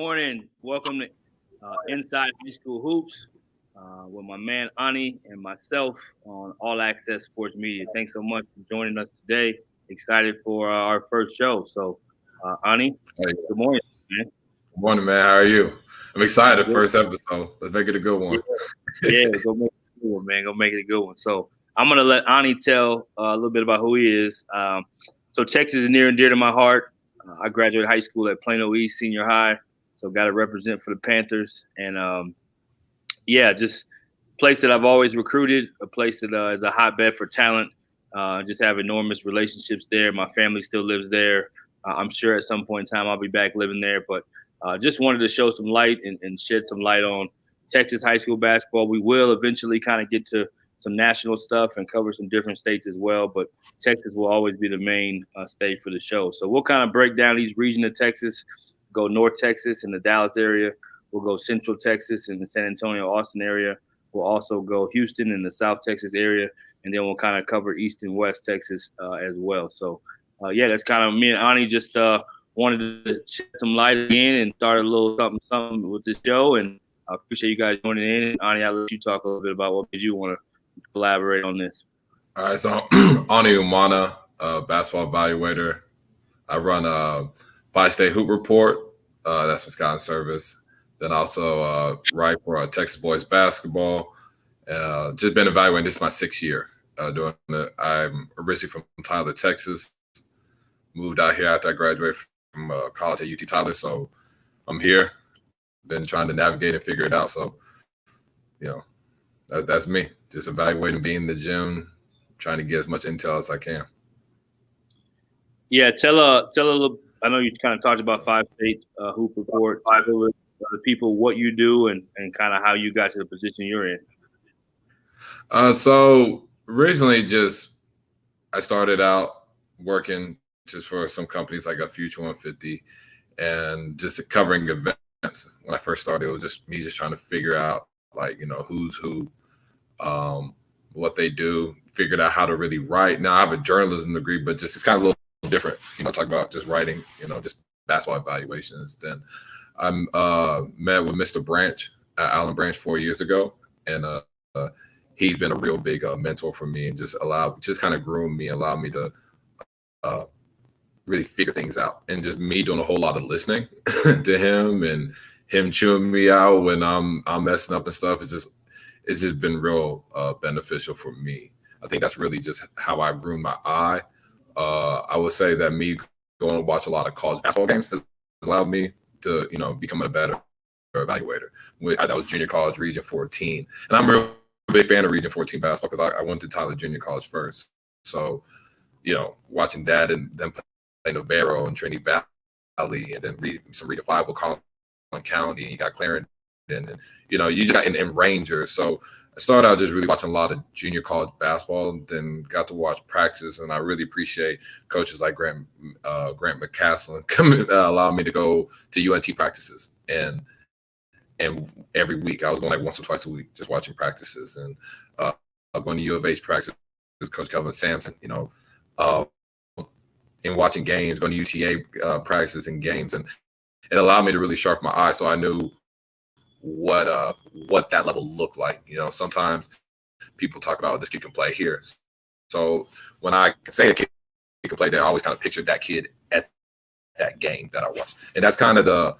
morning. Welcome to Inside High School Hoops with my man Ani and myself on All Access Sports Media. Thanks so much for joining us today. Excited for our first show. So, Ani, Hey, good morning, man. good morning, man. How are you? I'm excited. Good. First episode. Let's make it a good Yeah, one. yeah, go make it a good one, man. Go make it a good one. So, I'm gonna let Ani tell a little bit about who he is. So, Texas is near and dear to my heart. I graduated high school at Plano East Senior High, so got to represent for the Panthers. And yeah, just a place that I've always recruited, a place that is a hotbed for talent. Just have enormous relationships there. My family still lives there. I'm sure at some point in time I'll be back living there, but just wanted to show some light and shed some light on Texas high school basketball. We will eventually kind of get to some national stuff and cover some different states as well, but Texas will always be the main state for the show. So we'll kind of break down each region of Texas, go North Texas in the Dallas area. We'll go Central Texas in the San Antonio, Austin area. We'll also go Houston in the South Texas area, and then we'll kind of cover East and West Texas as well. So, yeah, that's kind of me and Ani just wanted to shed some light again and start a little something with this show. And I appreciate you guys joining in. And Ani, I'll let you talk a little bit about what made you want to collaborate on this. All right, so Ani Umana, basketball evaluator. I run a Bi-State Hoop Report. That's Wisconsin service. Then also write for Texas Boys Basketball. Just been evaluating. This is my 6th year doing it. I'm originally from Tyler, Texas. Moved out here after I graduated from college at UT Tyler. So I'm here. Been trying to navigate and figure it out. So, that's me. Just evaluating, being in the gym, trying to get as much intel as I can. Yeah, tell a little. I know you kind of talked about 5-State Hoop Report. Tell the people what you do and kind of how you got to the position you're in. So originally, I started out working just for some companies like a Future 150 and just covering events. When I first started, it was just me trying to figure out who's who, what they do, figured out how to really write. Now I have a journalism degree, but just it's kind of a little different. Talk about just writing, just basketball evaluations. Then I met with Mr. Branch, Alan Branch, 4 years ago, and he's been a real big mentor for me and just kind of groomed me, allowed me to really figure things out, and just me doing a whole lot of listening to him and him chewing me out when I'm messing up and stuff. It's just been real beneficial for me. I think that's really just how I groomed my eye. I would say that me going to watch a lot of college basketball games has allowed me to, become a better evaluator. That was junior college, Region 14. And I'm a real big fan of Region 14 basketball because I went to Tyler Junior College first. So, watching that and then playing Navarro and Trinity Valley and then some Region 5 with Collin County, you got Clarendon, and you just got in Rangers. So I started out just really watching a lot of junior college basketball, and then got to watch practice, and I really appreciate coaches like Grant McCaslin allowing me to go to UNT practices, and every week I was going like once or twice a week, just watching practices, and going to U of H practices, Coach Kelvin Sampson, and watching games, going to UTA practices and games, and it allowed me to really sharpen my eye, so I knew what that level looked like. Sometimes people talk about this kid can play here. So when I say a kid can play there, I always kind of pictured that kid at that game that I watched. And that's kind of the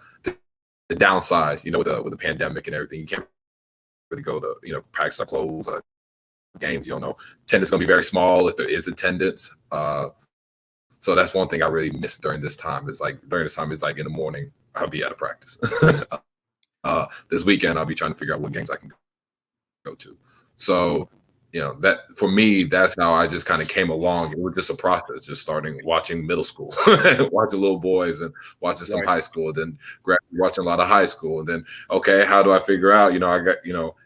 downside, with the pandemic and everything. You can't really go to, practice or close games. You don't know. Attendance is going to be very small if there is attendance. So that's one thing I really missed during this time. It's like in the morning, I'll be out of practice. This weekend I'll be trying to figure out what games I can go to. So, that for me, that's how I just kind of came along. It was just a process, just starting watching middle school, watching little boys and watching some high school, then watching a lot of high school. And then, okay, how do I figure out,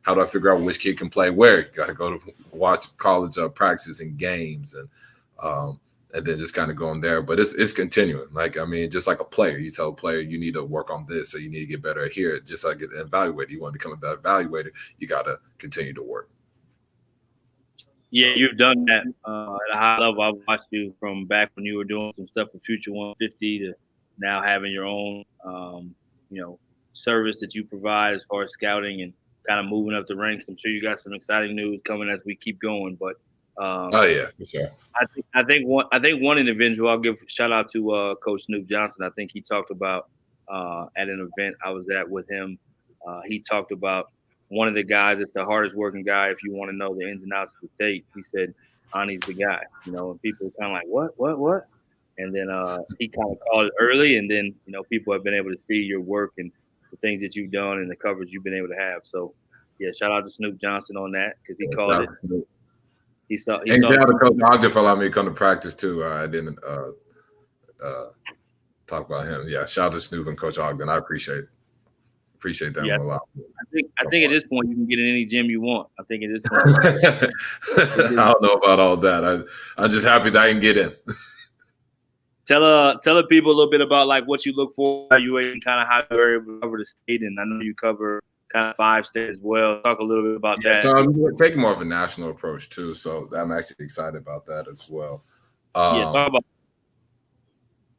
how do I figure out which kid can play where? You got to go to watch college practices and games and then just kind of going there. But it's continuing. Just like a player, you tell a player you need to work on this, or you need to get better here. Just like an evaluator, you want to become a better evaluator, you got to continue to work. Yeah, you've done that at a high level. I've watched you from back when you were doing some stuff for Future 150 to now having your own, service that you provide as far as scouting and kind of moving up the ranks. I'm sure you got some exciting news coming as we keep going. But Oh yeah, for sure. I think one individual I'll give a shout out to Coach Snoop Johnson. I think he talked about at an event I was at with him. He talked about one of the guys that's the hardest working guy. If you want to know the ins and outs of the state, he said Ani's the guy. And people are kind of like what, and then he kind of called it early, and then people have been able to see your work and the things that you've done and the coverage you've been able to have. So yeah, shout out to Snoop Johnson on that because he called it. He saw. And shout out to Coach Ogden for allowing me to come to practice too. I didn't talk about him. Yeah, shout out to Snoop and Coach Ogden. I appreciate them a lot. I think at this point you can get in any gym you want. I think at this point. I don't know about all that. I'm just happy that I can get in. Tell the people a little bit about like what you look for, evaluating kind of how you're able to cover the state, and I know you cover kind of 5 states as well. Talk a little bit about that. So I'm taking more of a national approach too. So I'm actually excited about that as well. Talk about.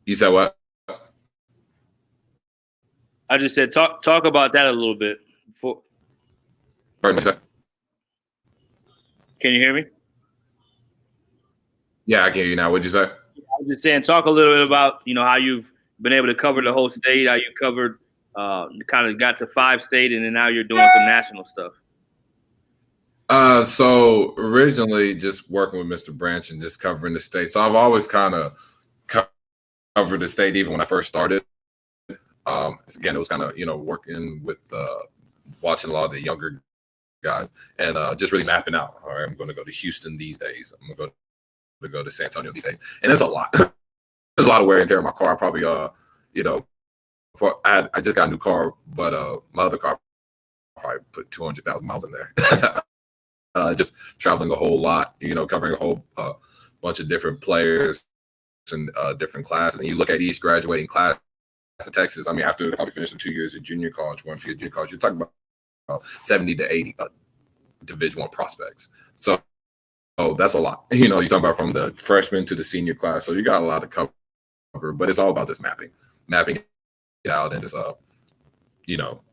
You said what? I just said talk about that a little bit. Can you hear me? Yeah, I can hear you now. What'd you say? I was just saying, talk a little bit about how you've been able to cover the whole state, how you covered, kind of got to 5 states, and then now you're doing some national stuff. So originally just working with Mr. Branch and just covering the state. So I've always kind of covered the state even when I first started. Again, it was kind of, working with watching a lot of the younger guys and just really mapping out. All right, I'm going to go to Houston these days. I'm going to go to San Antonio these days. And it's a lot. There's a lot of wear and tear in my car. I probably, I just got a new car, but my other car probably put 200,000 miles in there. Just traveling a whole lot, covering a whole bunch of different players and different classes. And you look at each graduating class in Texas. I mean, after probably finishing 2 years of junior college, 1 year junior college, you're talking about 70 to 80 Division I prospects. So that's a lot. You're talking about from the freshman to the senior class. So you got a lot to cover, but it's all about this mapping it out and just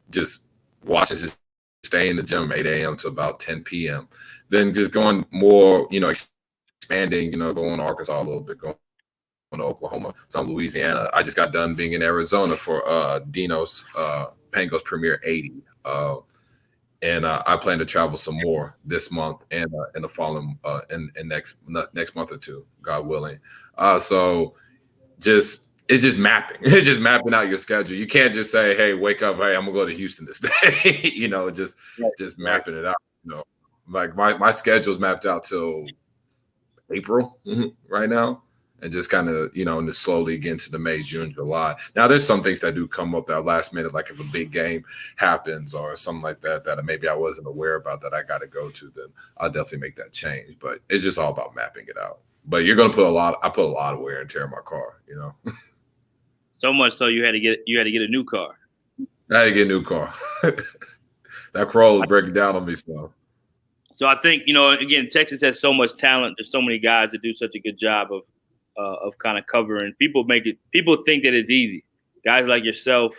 just watching, just stay in the gym 8 a.m. to about 10 p.m. Then just going more, expanding, going to Arkansas a little bit, going to Oklahoma, some Louisiana. I just got done being in Arizona for Dino's Pango's Premier 80. And I plan to travel some more this month and in the following in next month or two, God willing. So it's just mapping. It's just mapping out your schedule. You can't just say, "Hey, wake up! Hey, I'm gonna go to Houston this day." Just mapping it out. Like my schedule's mapped out till April right now. And just kind of, and just slowly get into the May, June, July. Now, there's some things that do come up that last minute, like if a big game happens or something like that, that maybe I wasn't aware about that I got to go to, then I'll definitely make that change. But it's just all about mapping it out. But you're going to I put a lot of wear and tear in my car, So much so you had to get a new car. I had to get a new car. That Corolla was breaking down on me, So I think, again, Texas has so much talent. There's so many guys that do such a good job of kind of covering. People think that it's easy. Guys like yourself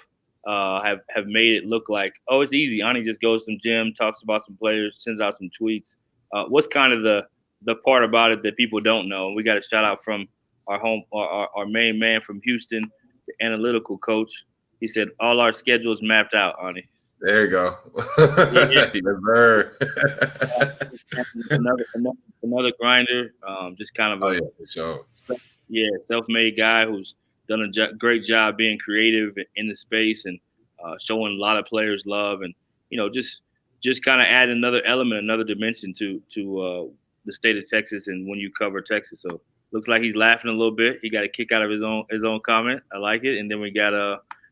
have made it look like, oh, it's easy. Ani just goes to some gym, talks about some players, sends out some tweets. What's kind of the part about it that people don't know? We got a shout out from our main man from Houston, the analytical coach. He said all our schedules mapped out, Ani. There you go. Another grinder. Just kind of for sure. Yeah, self-made guy who's done a great job being creative in the space and showing a lot of players love, and just kind of add another element, another dimension to the state of Texas and when you cover Texas. So looks like he's laughing a little bit. He got a kick out of his own comment. I like it. And then we got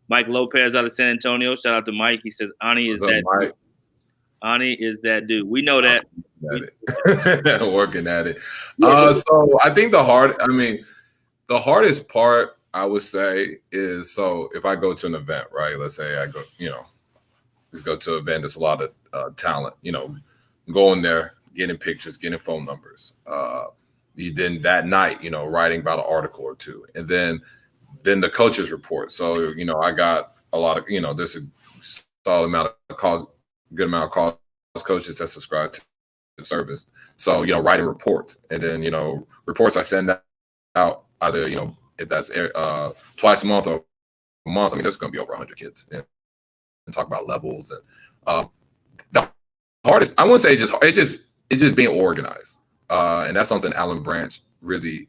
Mike Lopez out of San Antonio. Shout out to Mike. He says Ani is that dude. Ani is that dude. We know that. Working at it. So I think the hardest part, I would say, is, so if I go to an event, right? Let's say I go, let's go to an event. There's a lot of talent, going there, getting pictures, getting phone numbers. Then that night, writing about an article or two. And then the coaches report. So, I got a lot of, there's a solid amount of good amount of college coaches that subscribe to the service. So, writing reports, and then, reports I send out either, if that's twice a month or a month, I mean, there's going to be over 100 kids, and talk about levels. And the hardest, I wouldn't say it's just being organized. And that's something Alan Branch really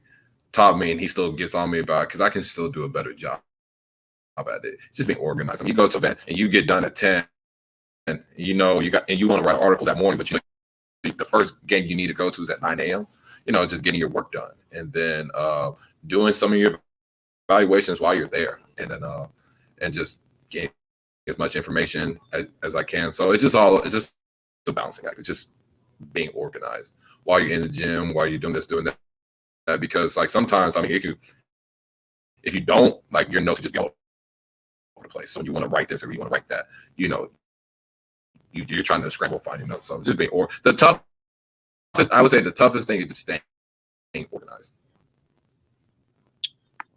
taught me, and he still gets on me about, because I can still do a better job at it. It's just being organized. I mean, you go to an event and you get done at 10, and you want to write an article that morning, but the first game you need to go to is at 9 a.m. Just getting your work done, and then doing some of your evaluations while you're there, and then and just getting as much information as I can. So it's just a balancing act. It's just being organized while you're in the gym, while you're doing this, doing that, because like sometimes, I mean, if you don't, like, your notes just go over the place. So you want to write this or you want to write that, you're trying to scramble, find your notes. So just being I would say the toughest thing is just staying organized.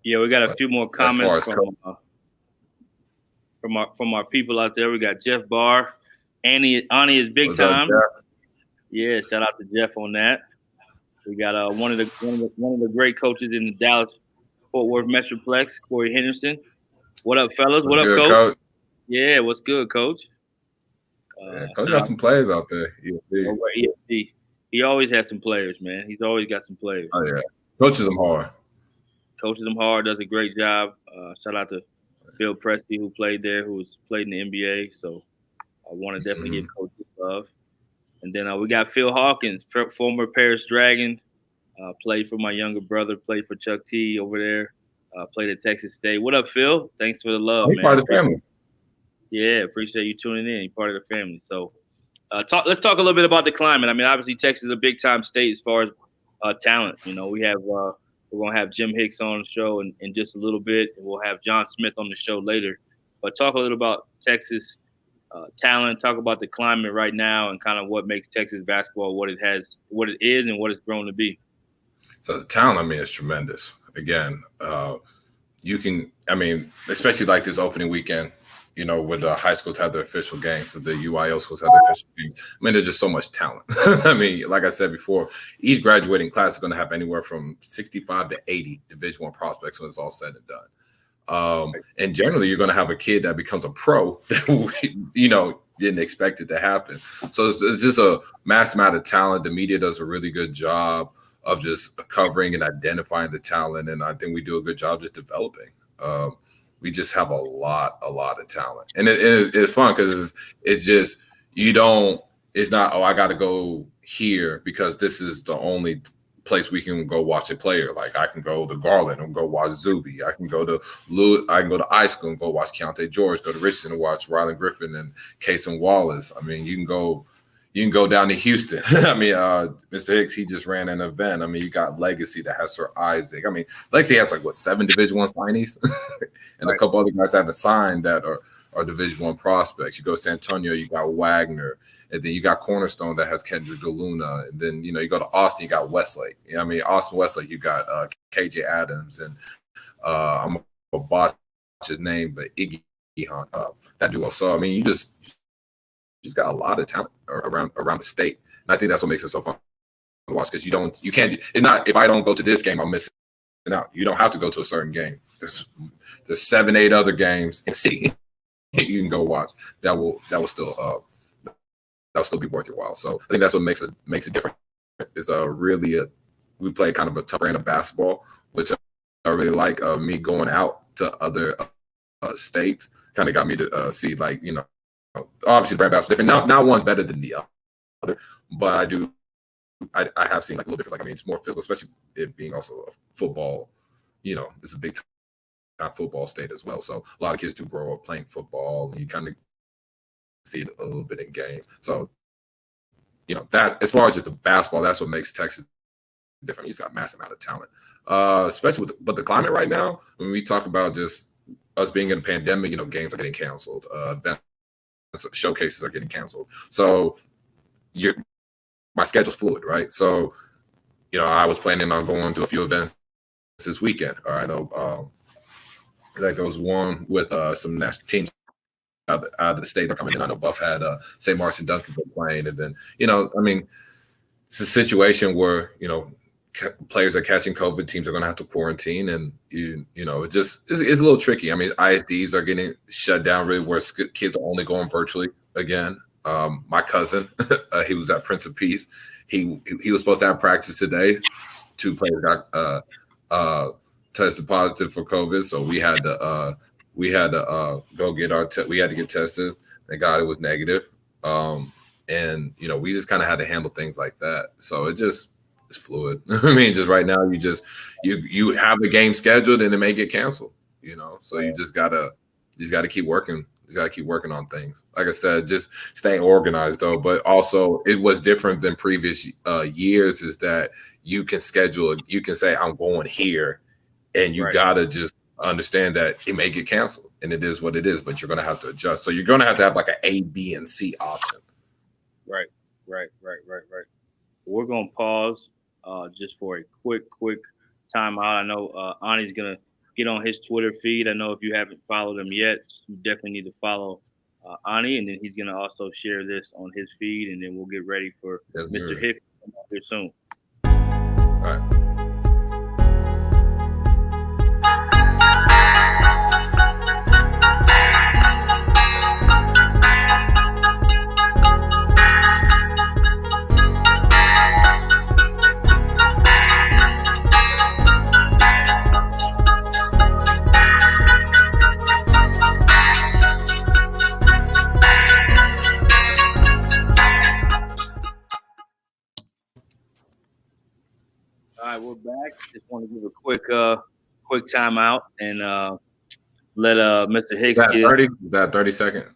Yeah, we got a few more comments from our people out there. We got Jeff Barr. Ani is big What's time. Up, yeah, shout out to Jeff on that. We got one of the great coaches in the Dallas Fort Worth Metroplex, Corey Henderson. What up, fellas? What up, good, coach? Yeah, what's good, coach? Coach got some players out there. He always has some players, man. He's always got some players. Oh yeah, coaches them hard. Does a great job. Shout out to Phil Presti, who played there, who's played in the NBA. So I want to definitely give Coach love. And then we got Phil Hawkins, former Paris Dragon, played for my younger brother, played for Chuck T over there, played at Texas State. What up, Phil? Thanks for the love, man. Part of the family. Yeah, appreciate you tuning in. You're part of the family. So let's talk a little bit about the climate. I mean, obviously Texas is a big time state as far as talent. We have we're gonna have Jim Hicks on the show in just a little bit, and we'll have John Smith on the show later. But talk a little about Texas talent. Talk about the climate right now and kind of what makes Texas basketball what it is, and what it's grown to be. So the talent, I mean, is tremendous. Again, especially like this opening weekend, when the high schools have their official games, so the UIL schools have their official games. I mean, there's just so much talent. I mean, like I said before, each graduating class is going to have anywhere from 65 to 80 Division I prospects when it's all said and done. And generally, you're going to have a kid that becomes a pro that didn't expect it to happen. So it's just a mass amount of talent. The media does a really good job of just covering and identifying the talent, and I think we do a good job just developing. We just have a lot of talent, and it's fun because it's just it's not, I got to go here because this is the only place we can go watch a player. Like I can go to Garland and go watch Zuby. I can go to I school and go watch Keontae George. Go to Richardson and watch Rylan Griffin and Kason Wallace. I mean, you can go down to Houston. I mean, Mr. Hicks, he just ran an event. I mean, you got Legacy that has Sir Isaac. I mean, Legacy has 7 Division I signees, and a couple other guys haven't signed that are Division I prospects. You go to San Antonio, you got Wagner, and then you got Cornerstone that has Kendrick DeLuna, and then you go to Austin, you got Westlake. I mean, Austin Westlake, you got KJ Adams, and I'm gonna botch his name, but Iggy Hunt, that duo. So I mean, you just got a lot of talent around the state, and I think that's what makes it so fun to watch, because you can't. It's not, if I don't go to this game, I'm missing out. You don't have to go to a certain game. There's 7-8 other games in the city you can go watch that will still be worth your while. So I think that's what makes it different. It's we play kind of a tough brand of basketball, which I really like. Me going out to other states kind of got me to see, obviously the brand basketball different. Not one's better than the other, but I have seen a little difference. I mean, it's more physical, especially it being also a football. It's a big time football state as well. So a lot of kids do grow up playing football, and you kind of see it a little bit in games. So, that as far as just the basketball, that's what makes Texas different. He's got a massive amount of talent, especially but the climate right now, when we talk about just us being in a pandemic, games are getting canceled, showcases are getting canceled. So my schedule's fluid, right? So, I was planning on going to a few events this weekend. Or I know Like there was one with some national teams out of the state are coming in. I know Buff had St. Martin Duncanville playing, and then I mean, it's a situation where players are catching COVID, teams are going to have to quarantine, and it just it's a little tricky. I mean, ISDs are getting shut down really, where kids are only going virtually again. My cousin, he was at Prince of Peace. He was supposed to have practice today. 2 players got tested positive for COVID, so we had to go get we had to get tested. Thank God it was negative. And we just kind of had to handle things like that. So it's fluid. I mean, just right now you have a game scheduled and it may get canceled. So you just gotta keep working. You just gotta keep working on things. Like I said, just staying organized though. But also, it was different than previous years. Is that you can schedule? You can say I'm going here, and you gotta just understand that it may get canceled, and it is what it is. But you're gonna have to adjust. So you're gonna have to have like an A, B, and C option. Right. We're gonna pause just for a quick timeout. I know Ani's gonna get on his Twitter feed. I know if you haven't followed him yet, you definitely need to follow Ani, and then he's gonna also share this on his feed, and then we'll get ready for Mr. Hicks to come out here soon. All right. All right, we're back. Just want to give a quick timeout and let Mr. Hicks get 30. That 30 second.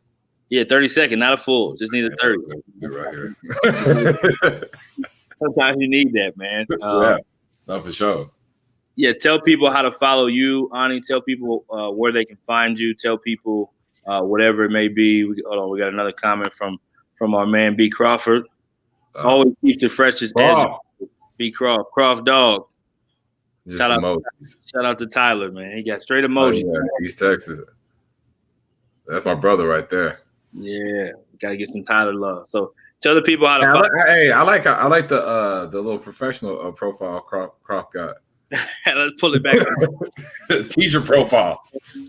Yeah, 30 second, not a full. Just need a 30. Right here. Sometimes you need that, man. No, for sure. Yeah, tell people how to follow you, Ani. Tell people where they can find you. Tell people whatever it may be. Hold on, we got another comment from our man B. Crawford. Always keeps the freshest edge. B. Croft dog. Shout out to Tyler, man. He got straight emojis. Oh, yeah. East Texas. That's my brother right there. Yeah, gotta get some Tyler love. So tell the people how to follow. Hey, I like the little professional profile Croft got. Let's pull it back. Teacher profile.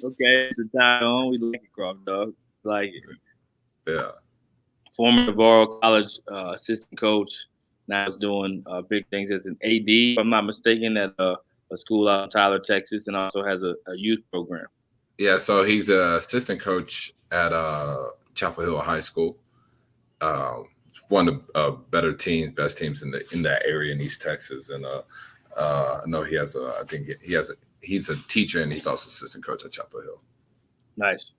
Okay, the time on. We like it, Croft dog. Like it. Yeah. Former Navarro College assistant coach. Now is doing big things as an AD, if I'm not mistaken, at a school out in Tyler, Texas, and also has a youth program. Yeah, so he's an assistant coach at Chapel Hill High School. One of the best teams in that area in East Texas, and I know he has he's a teacher and he's also assistant coach at Chapel Hill. Nice.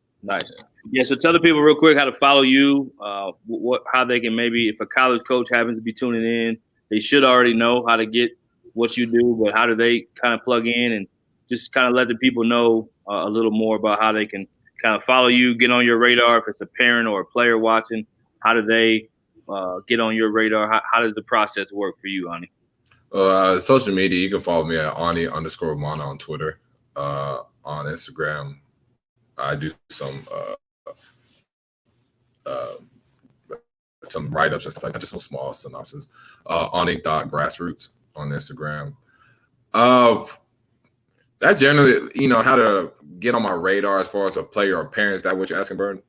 Yeah, so tell the people real quick how to follow you, how they can maybe, if a college coach happens to be tuning in, they should already know how to get what you do, but how do they kind of plug in and just kind of let the people know a little more about how they can kind of follow you, get on your radar if it's a parent or a player watching. How do they get on your radar? How does the process work for you, Ani? Social media, you can follow me at Ani_Umana on Twitter, on Instagram. I do some write-ups and stuff like that, just some small synopsis. Ani.grassroots on Instagram. That generally, how to get on my radar as far as a player or parent. Is that what you're asking, Burton?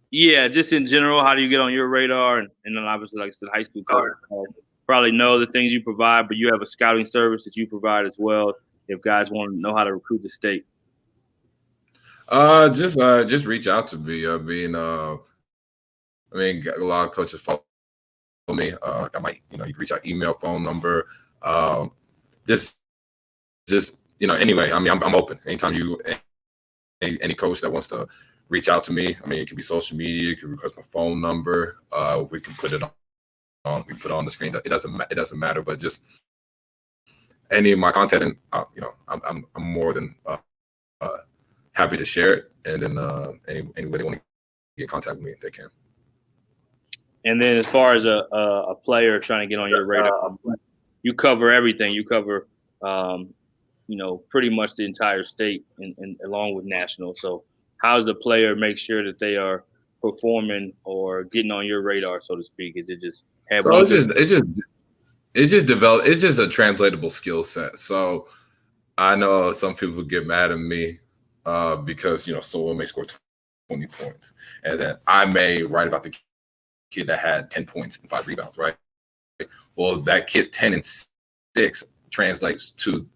Yeah, just in general, how do you get on your radar? And then obviously, like I said, high school coach probably know the things you provide, but you have a scouting service that you provide as well if guys want to know how to recruit the state. Just reach out to me. I mean, a lot of coaches follow me. I might, you can reach out, email, phone number. Anyway, I mean, I'm open. Anytime any coach that wants to reach out to me. I mean, it can be social media. You can request my phone number. We can put it on. We put it on the screen. It doesn't matter. But just any of my content, and I'm more than happy to share it, and then anybody want to get in contact with me, they can. And then as far as a player trying to get on your radar, you cover everything. You cover pretty much the entire state and along with national. So how does the player make sure that they are performing or getting on your radar, so to speak? Is it just have So one good? it's just a translatable skill set. So I know some people get mad at me because someone may score 20 points, and then I may write about the kid that had 10 points and 5 rebounds, right? Well, that kid's 10 and 6 translates to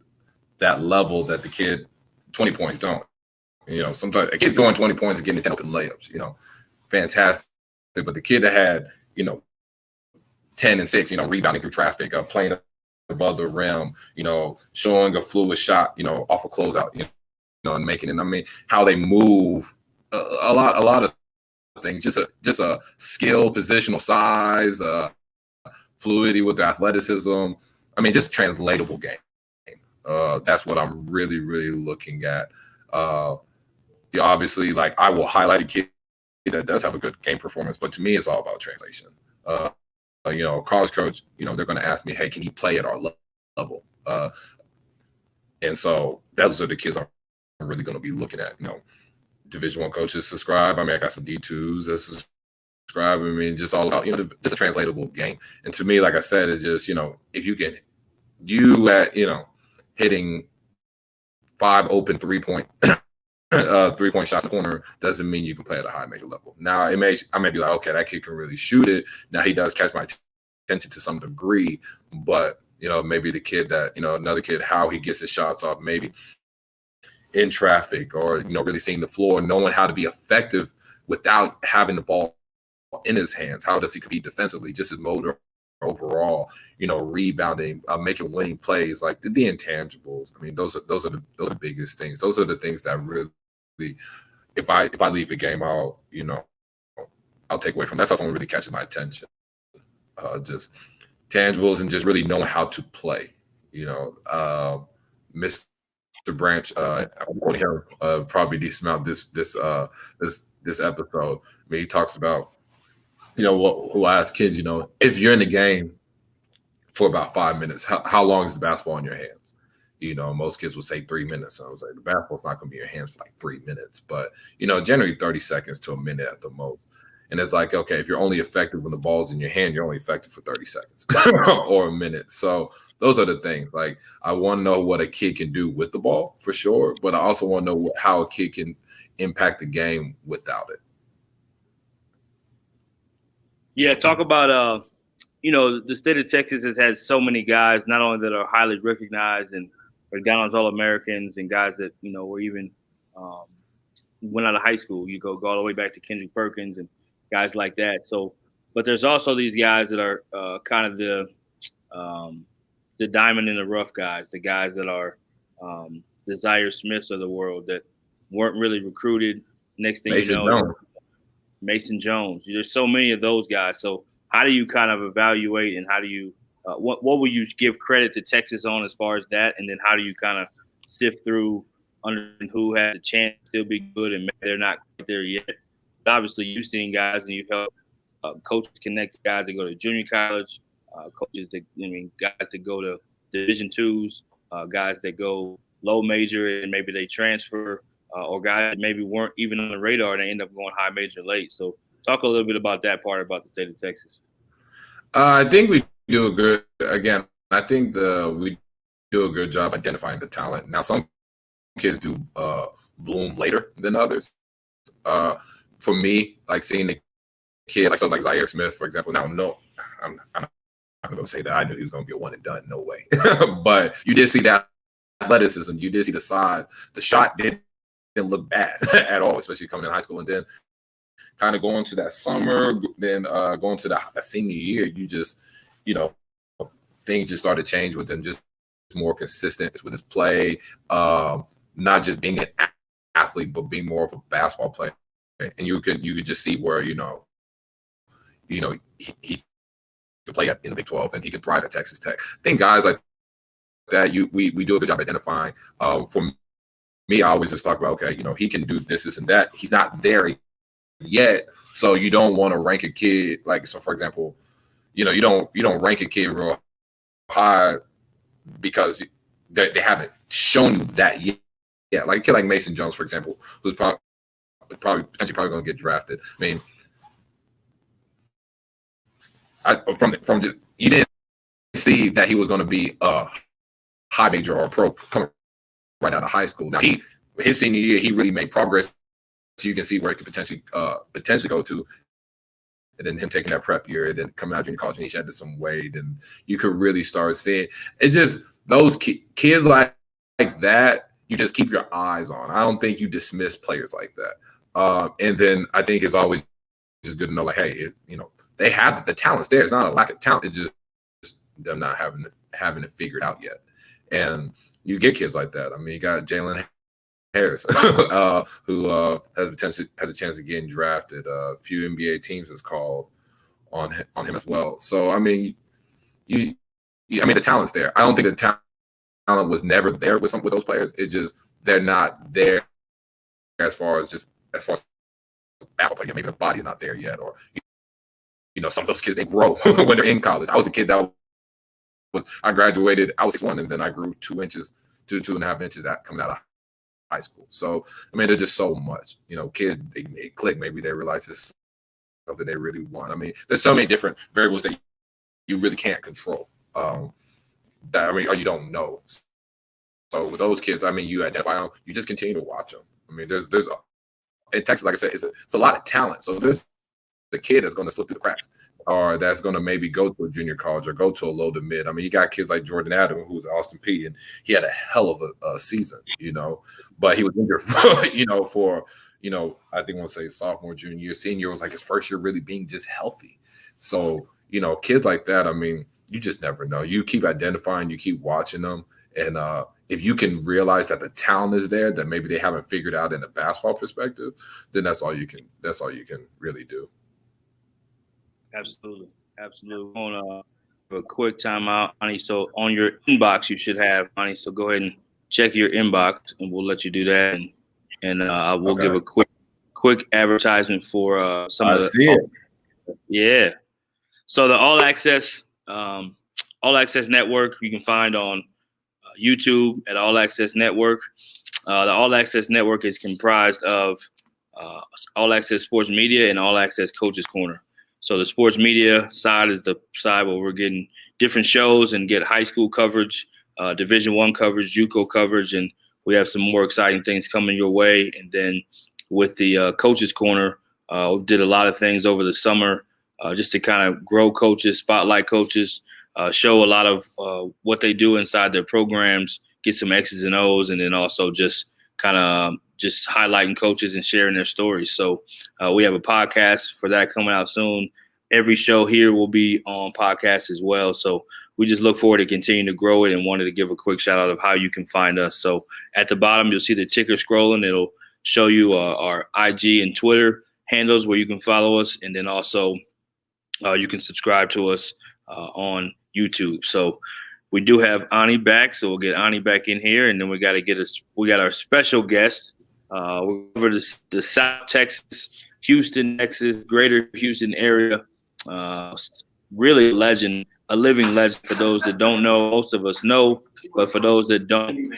that level that the kid 20 points don't. Sometimes a kid's going 20 points and getting 10 open layups, fantastic. But the kid that had, 10 and 6, rebounding through traffic, playing above the rim, showing a fluid shot, off a closeout, and making it. I mean, how they move, a lot of things, just a skill, positional size, fluidity with the athleticism. I mean, just translatable game. That's what I'm really, really looking at. Obviously, like, I will highlight a kid that does have a good game performance, but to me, it's all about translation. College coach, they're going to ask me, hey, can you play at our level? And so those are the kids I'm really going to be looking at. Division I coaches subscribe. I mean, I got some D2s that subscribe. I mean, just all about, just a translatable game. And to me, like I said, it's just, if you can, hitting 5 open 3-point 3-point shots in the corner doesn't mean you can play at a high major level. Now, I may be like, okay, that kid can really shoot it. Now he does catch my attention to some degree, but maybe the kid that another kid, how he gets his shots off, maybe in traffic, or really seeing the floor, knowing how to be effective without having the ball in his hands. How does he compete defensively? Just his motor overall, rebounding, making winning plays, like the intangibles. I mean, those are the biggest things. Those are the things that really, if I leave a game, I'll take away from. That's how someone really catches my attention. Just tangibles and just really knowing how to play. Mr. Branch, I want to hear probably decent amount this episode. I mean, he talks about who I ask kids, if you're in the game for about 5 minutes, how long is the basketball in your hands? Most kids would say 3 minutes. So I was like, the basketball's not going to be in your hands for like 3 minutes, but generally 30 seconds to a minute at the most. And it's like, okay, if you're only effective when the ball's in your hand, you're only effective for 30 seconds or a minute. So those are the things. Like, I want to know what a kid can do with the ball for sure, but I also want to know how a kid can impact the game without it. Yeah, talk about the state of Texas has had so many guys, not only that are highly recognized and McDonald's All-Americans, and guys that were even went out of high school. You go all the way back to Kendrick Perkins and guys like that. So, but there's also these guys that are kind of the diamond in the rough guys, the guys that are the Zaire Smiths of the world that weren't really recruited. Next thing Mason Jones. Mason Jones. There's so many of those guys. So how do you kind of evaluate, and how do you what will you give credit to Texas on as far as that, and then how do you kind of sift through under who has a chance to still be good and maybe they're not quite there yet? But obviously, you've seen guys and you've helped coaches connect guys that go to junior college, guys that go to Division IIs, guys that go low major and maybe they transfer, or guys that maybe weren't even on the radar and they end up going high major late. So talk a little bit about that part about the state of Texas. I think we do a good, again, I think we do a good job identifying the talent. Now, some kids do bloom later than others. For me, like seeing the kid, like something like Zaire Smith, for example, now, no, I'm not going to say that I knew he was going to be a one and done. No way. But you did see that athleticism. You did see the size. The shot didn't look bad at all, especially coming in high school. And then kind of going to that summer, then going to that senior year, you just, things just started to change with him, just more consistent with his play, not just being an athlete, but being more of a basketball player. And you could just see where, he could play in the Big 12 and he could thrive at Texas Tech. I think guys like that, we do a good job identifying. For me, I always just talk about, okay, he can do this and that. He's not there yet, so you don't want to rank a kid so. For example, you don't rank a kid real high because they haven't shown you that yet. Yeah, like a kid like Mason Jones, for example, who's potentially going to get drafted. I mean, from just, you didn't see that he was going to be a high major or a pro coming right out of high school. Now his senior year, he really made progress. So you can see where he could potentially go to. And then him taking that prep year and then coming out of junior college and he shed some weight, and you could really start seeing it. Just those kids like that, you just keep your eyes on. I don't think you dismiss players like that. And then I think it's always just good to know, like, hey, they have the talents there. It's not a lack of talent. It's just them not having it figured out yet. And you get kids like that. I mean, you got Jalen Harris, who has a chance of getting drafted. A few NBA teams has called on him as well. So I mean, the talent's there. I don't think the talent was never there with those players. It's just they're not there as far as basketball player. Maybe the body's not there yet, or some of those kids, they grow when they're in college. I was a kid I graduated. I was 6'1", and then I grew 2 inches to 2.5 inches coming out of high school. So I mean, there's just so much. Kids, they click. Maybe they realize it's something they really want. I mean, there's so many different variables that you really can't control. Or you don't know. So with those kids, I mean, you identify them. You just continue to watch them. I mean, there's in Texas, like I said, it's a lot of talent. So there's the kid that's going to slip through the cracks, or that's going to maybe go to a junior college or go to a low to mid. I mean, you got kids like Jordan Adams, who's Austin Peay, and he had a hell of a season, but he was injured for I think I want to say sophomore, junior year. Senior was like his first year really being just healthy. So, kids like that, I mean, you just never know. You keep identifying, you keep watching them. And if you can realize that the talent is there that maybe they haven't figured out in a basketball perspective, then that's all you can really do. Absolutely. Absolutely. On a quick timeout, Ani. So on your inbox, you should have, Ani. So go ahead and check your inbox, and we'll let you do that. And I will give a quick advertisement for some of the. Yeah. So the All Access Network you can find on YouTube at All Access Network. The All Access Network is comprised of All Access Sports Media and All Access Coaches Corner. So the sports media side is the side where we're getting different shows and get high school coverage, Division I coverage, JUCO coverage, and we have some more exciting things coming your way. And then with the Coaches Corner, we did a lot of things over the summer just to kind of grow coaches, spotlight coaches, show a lot of what they do inside their programs, get some X's and O's, and then also just kind of just highlighting coaches and sharing their stories. So we have a podcast for that coming out soon. Every show here will be on podcast as well. So we just look forward to continuing to grow it and wanted to give a quick shout out of how you can find us. So at the bottom, you'll see the ticker scrolling. It'll show you our IG and Twitter handles where you can follow us. And then also you can subscribe to us on YouTube. So we do have Ani back, so we'll get Ani back in here, and then we got our special guest. We're over the South Texas, Houston, Texas, greater Houston area. Really a living legend for those that don't know. Most of us know, but for those that don't,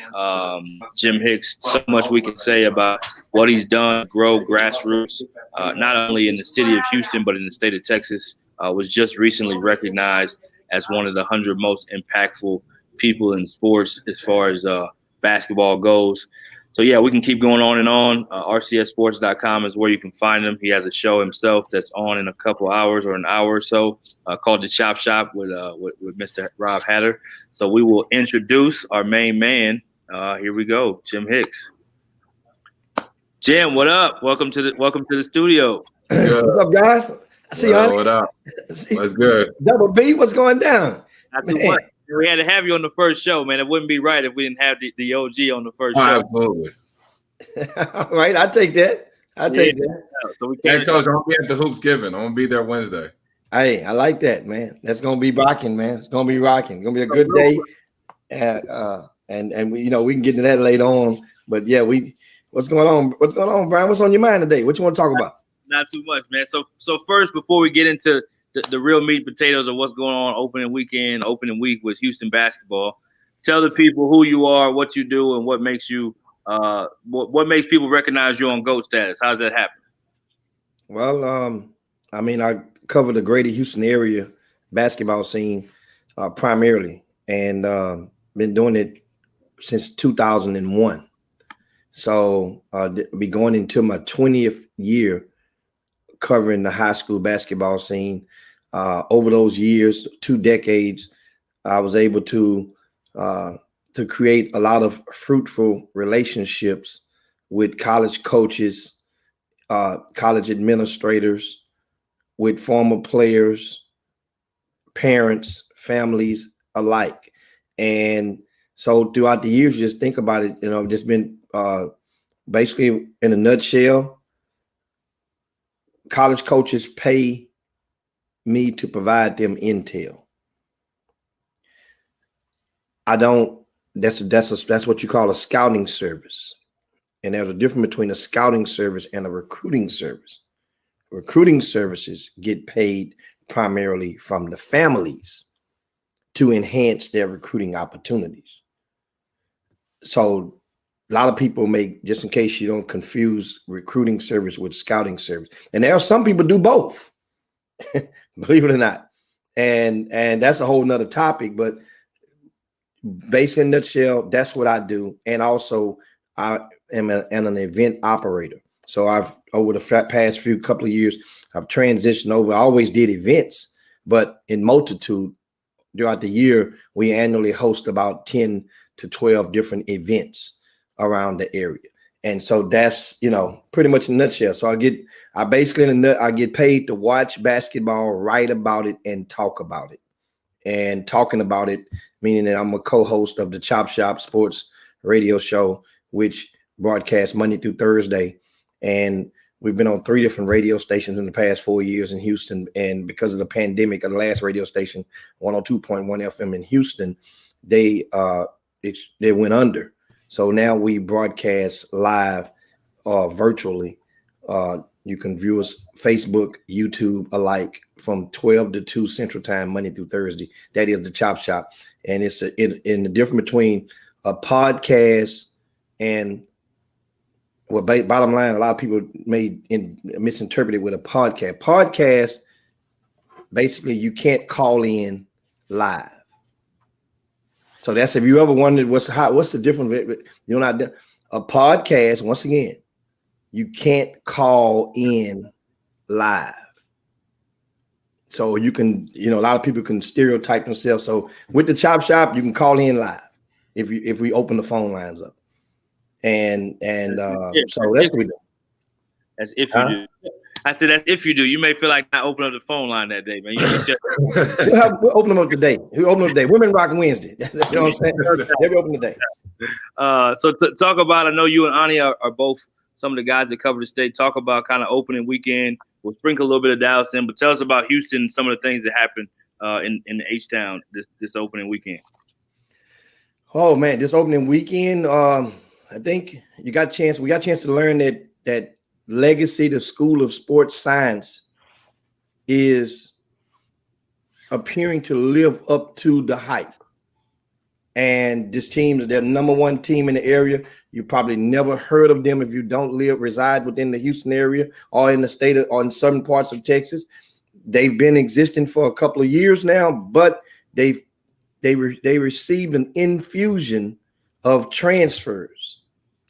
Jim Hicks, so much we can say about what he's done, grow grassroots, not only in the city of Houston, but in the state of Texas. Was just recently recognized as one of the 100 most impactful people in sports as far as basketball goes. So, yeah, we can keep going on and on. RCSsports.com is where you can find him. He has a show himself that's on in a couple hours or an hour or so called The Chop Shop with Mr. Rob Hatter. So we will introduce our main man. Here we go, Jim Hicks. Jim, what up? Welcome to the studio. What's up, guys? I see y'all. What up? What's good? Double B, what's going down? Not too much. We had to have you on the first show, man. It wouldn't be right if we didn't have the OG on the first show. Absolutely. All right, I'll take that. So we can't. Hey, Coach, I'm gonna be at the Hoops Giving. I'm gonna be there Wednesday. Hey, I like that, man. That's gonna be rocking, man. It's gonna be rocking. It's gonna be a good day. And we, we can get into that later on. But yeah, what's going on? What's going on, Brian? What's on your mind today? What you want to talk about? Not too much, man. So first, before we get into the real meat and potatoes of what's going on opening week with Houston basketball, Tell the people who you are, what you do, and what makes you what makes people recognize you on GOAT status. How's that happen? Well, I mean, I cover the greater Houston area basketball scene primarily, and been doing it since 2001. So be going into my 20th year covering the high school basketball scene. Over those years, 2 decades, I was able to create a lot of fruitful relationships with college coaches, college administrators, with former players, parents, families alike. And so throughout the years, just think about it, just been basically in a nutshell, college coaches pay me to provide them intel. I don't, that's what you call a scouting service. And there's a difference between a scouting service and a recruiting service. Recruiting services get paid primarily from the families to enhance their recruiting opportunities. So a lot of people make, just in case you don't confuse recruiting service with scouting service. And there are some people do both, believe it or not. And that's a whole nother topic, but basically in a nutshell, that's what I do. And also I am an event operator. So I've, over the past couple of years, I've transitioned over. I always did events, but in multitude throughout the year, we annually host about 10 to 12 different events around the area. And so that's, pretty much in a nutshell. So I get paid to watch basketball, write about it, and talk about it. And talking about it, meaning that I'm a co-host of the Chop Shop Sports radio show, which broadcasts Monday through Thursday. And we've been on 3 different radio stations in the past 4 years in Houston. And because of the pandemic, the last radio station, 102.1 FM in Houston, they went under. So now we broadcast live virtually. You can view us Facebook, YouTube alike from 12 to 2 Central Time, Monday through Thursday. That is the Chop Shop. And it's in the difference between a podcast and, well, bottom line, a lot of people may misinterpret it with a podcast. Podcast, basically, you can't call in live. So that's, if you ever wondered what's the difference, not a podcast. Once again, you can't call in live. So you can, a lot of people can stereotype themselves. So with the Chop Shop, you can call in live if we open the phone lines up. And so that's what we do. That's if you do. I said that's if you do. You may feel like not open up the phone line that day, man. We'll open them up today. We'll open them today. Women Rock Wednesday. You know what I'm saying? They'll be open today. So talk about, I know you and Ani are both some of the guys that cover the state. Talk about kind of opening weekend. We'll sprinkle a little bit of Dallas in, but tell us about Houston and some of the things that happened in the H-Town this opening weekend. Oh man, this opening weekend, I think we got a chance to learn that Legacy, the School of Sports Science, is appearing to live up to the hype. And this team is their number one team in the area. You probably never heard of them if you don't reside within the Houston area or in the state or in certain parts of Texas. They've been existing for a couple of years now, but they received an infusion of transfers.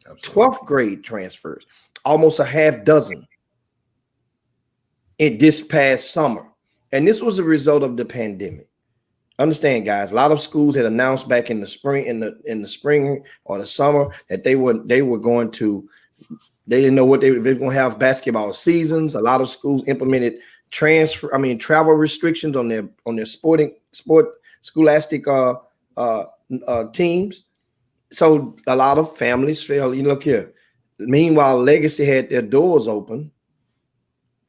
12th grade transfers, almost a half dozen in this past summer. And this was a result of the pandemic. Understand, guys, a lot of schools had announced back in the spring, in the spring or the summer, that they didn't know what they were going to have basketball seasons. A lot of schools implemented travel restrictions on their scholastic teams. So a lot of families fell. Look here. Meanwhile, Legacy had their doors open,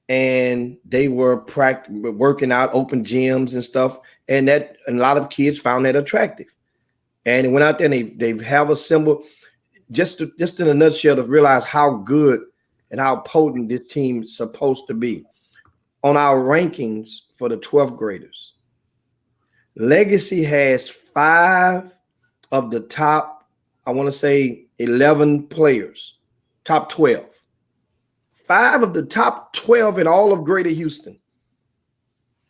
and they were working out, open gyms and stuff, and a lot of kids found that attractive. And they went out there and they have assembled, just in a nutshell, to realize how good and how potent this team is supposed to be. On our rankings for the 12th graders, Legacy has 5 of the top, I want to say 11 players, top 12. 5 of the top 12 in all of Greater Houston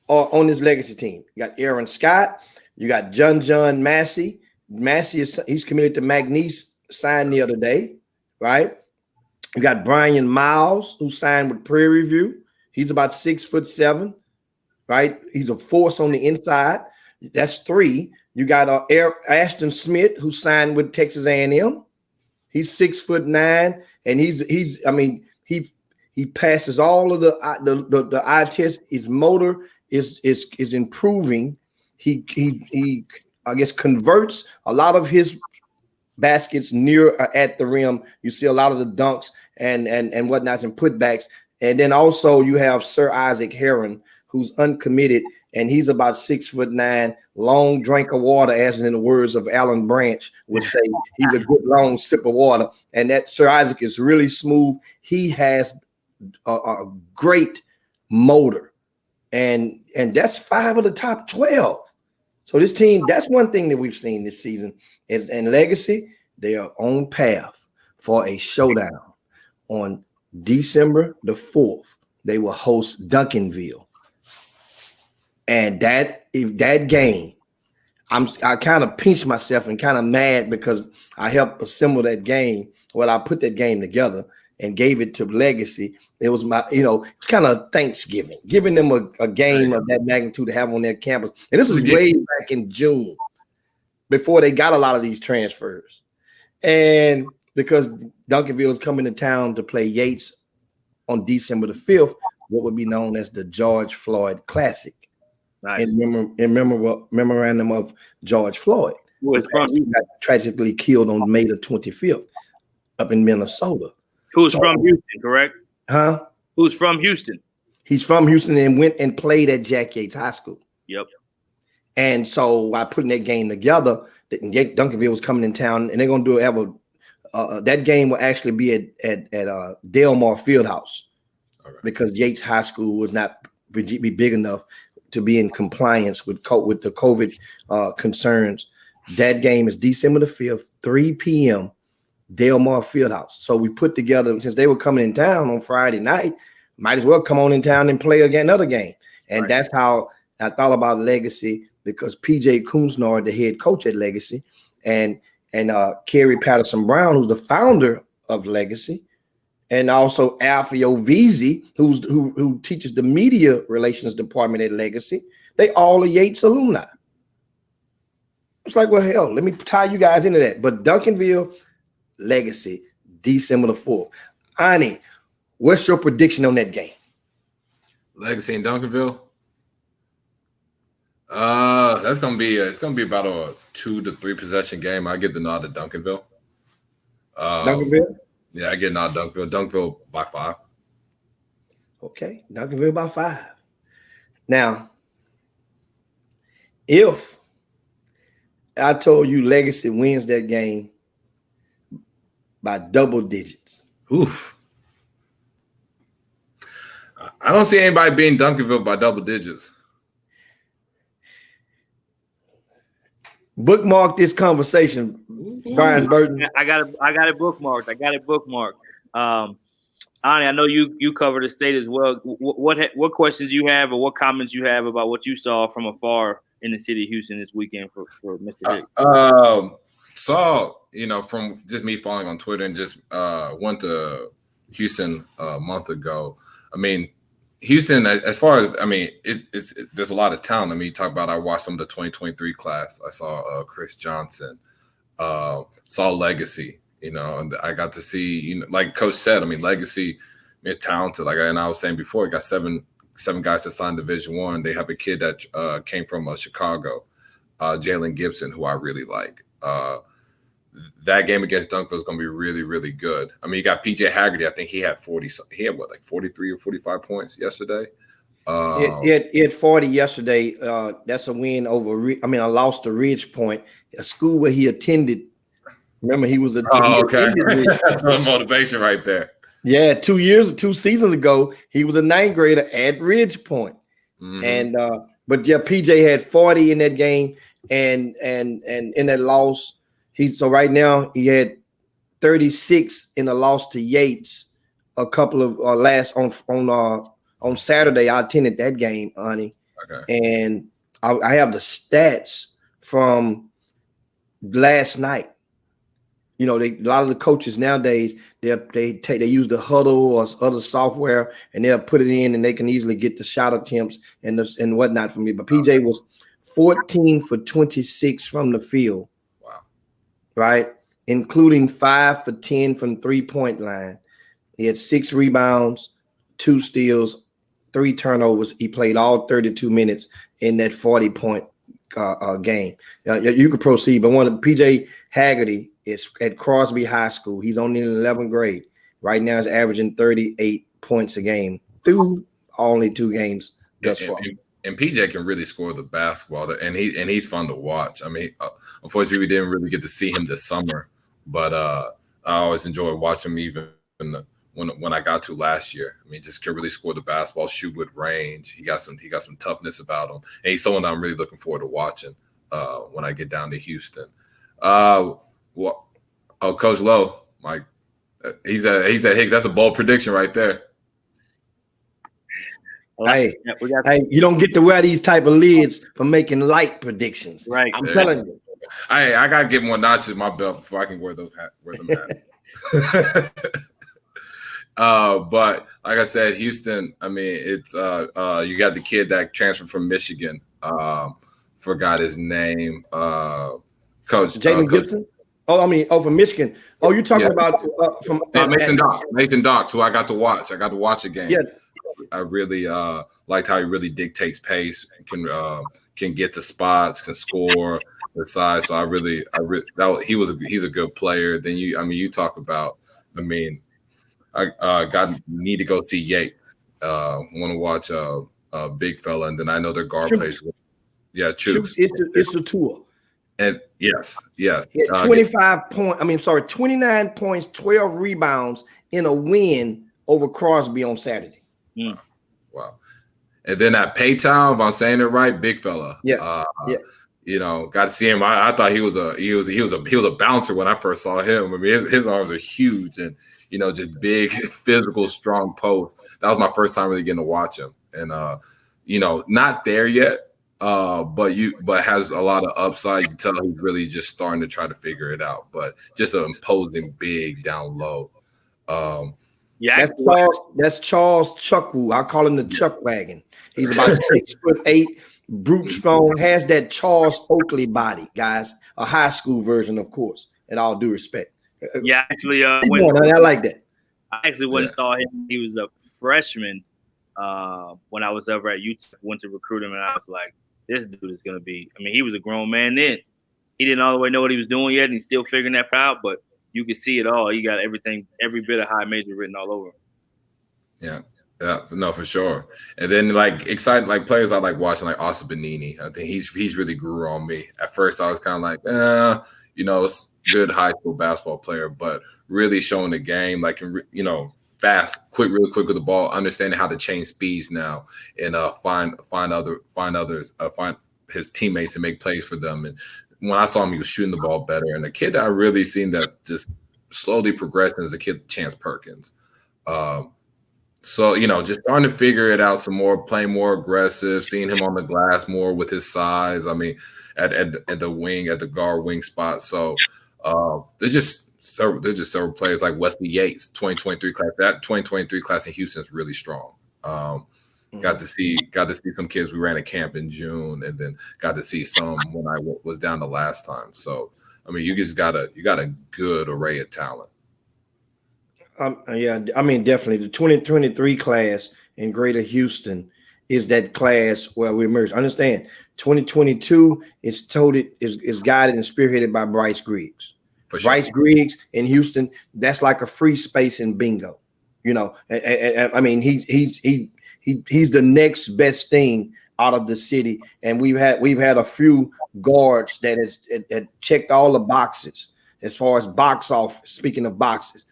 are on this legacy team. You got Aaron Scott, you got John Massey. He's committed to McNeese, signed the other day, right? You got Brian Miles, who signed with Prairie View. He's about 6'7", right? He's a force on the inside. That's 3. You got Ashton Smith, who signed with Texas A&M. He's 6'9", and he passes all of the eye test. His motor is improving. He I guess converts a lot of his baskets near at the rim. You see a lot of the dunks and whatnots and putbacks. And then also you have Sir Isaac Heron, who's uncommitted, and he's about 6'9", long drink of water, as in the words of Alan Branch would say. He's a good long sip of water. And that Sir Isaac is really smooth. He has a great motor. And that's 5 of the top 12. So this team, that's one thing that we've seen this season. And Legacy, they are on path for a showdown on December the 4th. They will host Duncanville. And that game, I kind of pinched myself and kind of mad because I helped assemble that game. Well, I put that game together and gave it to Legacy. It was it's kind of Thanksgiving, giving them a game of that magnitude to have on their campus. And this was way back in June, before they got a lot of these transfers. And because Duncanville is coming to town to play Yates on December the 5th, what would be known as the George Floyd Classic. Nice. In memorandum of George Floyd, who got tragically killed on May the 25th up in Minnesota. Who's from Houston, correct? Huh? Who's from Houston? He's from Houston and went and played at Jack Yates High School. Yep. And so by putting that game together, Duncanville was coming in town, and they're going to that game will actually be at Delmar Fieldhouse, because Yates High School was not be big enough to be in compliance with the COVID concerns. That game is December the 5th, 3 p.m., Delmar Fieldhouse. So we put together, since they were coming in town on Friday night, might as well come on in town and play again another game. And that's how I thought about Legacy, because PJ Koonsnard, the head coach at Legacy, and Kerry Patterson Brown, who's the founder of Legacy, and also Alfio Veazey, who teaches the media relations department at Legacy, they all are Yates alumni. It's like, well, hell, let me tie you guys into that. But Duncanville, Legacy, December the 4th. Ani, what's your prediction on that game? Legacy and Duncanville? It's gonna be about a 2 to 3 possession game. I give the nod to Duncanville. Duncanville? Yeah, I get nod Duncanville. Duncanville by 5. Okay, Duncanville by 5. Now, if I told you Legacy wins that game by double digits. Oof. I don't see anybody beating Duncanville by double digits. Bookmark this conversation, Brian Burton. I got it bookmarked. Ani, I know you cover the state as well. What questions you have, or what comments you have about what you saw from afar in the city of Houston this weekend for Mr. Hicks? Saw, from just me following on Twitter, and just went to Houston a month ago. I mean, Houston, as far as, it's there's a lot of talent. I mean, you talk about, I watched some of the 2023 class. I saw Chris Johnson, saw Legacy, and I got to see, like Coach said, Legacy, talented. And I was saying before, you got seven guys that signed Division I. They have a kid that came from Chicago, Jalen Gibson, who I really like. That game against Duncanville is going to be really, really good. You got PJ Haggerty. I think he had 43 or 45 points yesterday. He had 40 yesterday. That's a win over. I loss to Ridge Point, a school where he attended. Remember, he was a. Okay. That's a motivation right there. Yeah, 2 seasons ago, he was a 9th grader at Ridge Point. Mm-hmm. And but yeah, PJ had 40 in that game, and in that loss. So right now he had 36 in a loss to Yates. A couple of on Saturday, I attended that game, honey. Okay. And I have the stats from last night. You know, a lot of the coaches nowadays they use the huddle or other software, and they'll put it in, and they can easily get the shot attempts and whatnot from me. But PJ was 14 for 26 from the field. Wow. Right, including 5 for 10 from 3-point line. He had 6 rebounds, 2 steals, 3 turnovers. He played all 32 minutes in that 40-point game. You could proceed, but one of PJ Haggerty is at Crosby High School. He's only in 11th grade. Right now, he's averaging 38 points a game through only 2 games thus far. And PJ can really score the basketball, and he's fun to watch. I mean, unfortunately, we didn't really get to see him this summer, but I always enjoyed watching him even when I got to last year. I mean, just can really score the basketball, shoot with range. He got some toughness about him, and he's someone I'm really looking forward to watching when I get down to Houston. Coach Lowe, Mike, he's at Higgs. That's a bold prediction right there. Hey, you don't get to wear these type of lids for making light predictions. Right. I'm telling you. I gotta get more notches in my belt before I can wear them hats. But like I said, Houston, I mean, it's you got the kid that transferred from Michigan. Forgot his name. Coach Jalen Gibson. From Michigan. Oh, you're talking about from Mason Dox, who I got to watch. I got to watch a game. Yeah. I really liked how he really dictates pace, can get to spots, can score the size. So he's a good player. Then you talk about. I mean, I need to go see Yates. Want to watch a big fella, and then I know their guard plays. Yeah, Chooks. It's a tour. And yes. 29 points, 12 rebounds in a win over Crosby on Saturday. Wow. And then at Paytown, if I'm saying it right, big fella. Yeah. You know, got to see him. I thought he was a bouncer when I first saw him. I mean, his arms are huge and just big, physical, strong post. That was my first time really getting to watch him. And not there yet, but has a lot of upside. You can tell he's really just starting to try to figure it out. But just an imposing big down low. That's Charles Chuckwu. I call him the Chuck Wagon. He's about 6'8", brute strong, has that Charles Oakley body, guys. A high school version, of course, in all due respect. Yeah, actually, I like that. I actually went and saw him. He was a freshman when I was over at UTEP. Went to recruit him, and I was like, this dude is going to be – I mean, he was a grown man then. He didn't all the way know what he was doing yet, and he's still figuring that out, but you can see it all. He got everything, every bit of high major written all over him. Yeah, no, for sure. And then excited players I like watching like Austin Benini. I think he's really grew on me. At first, I was kind of like, it's good high school basketball player, but really showing the game, fast, really quick with the ball, understanding how to change speeds now, and find his teammates and make plays for them. And when I saw him, he was shooting the ball better. And the kid that I really seen that just slowly progressing is the kid Chance Perkins. So, just starting to figure it out some more, playing more aggressive, seeing him on the glass more with his size. I mean, at the wing, at the guard wing spot. So there's just several players like Wesley Yates, 2023 class. That 2023 class in Houston is really strong. Got to see some kids. We ran a camp in June, and then got to see some when I was down the last time. So, I mean, you got a good array of talent. Definitely the 2023 class in Greater Houston is that class where we emerged. Understand, 2022 is guided and spearheaded by Bryce Griggs. Sure. Bryce Griggs in Houston, that's like a free space in bingo. I mean, he's the next best thing out of the city, and we've had a few guards that checked all the boxes as far as box office. Speaking of boxes.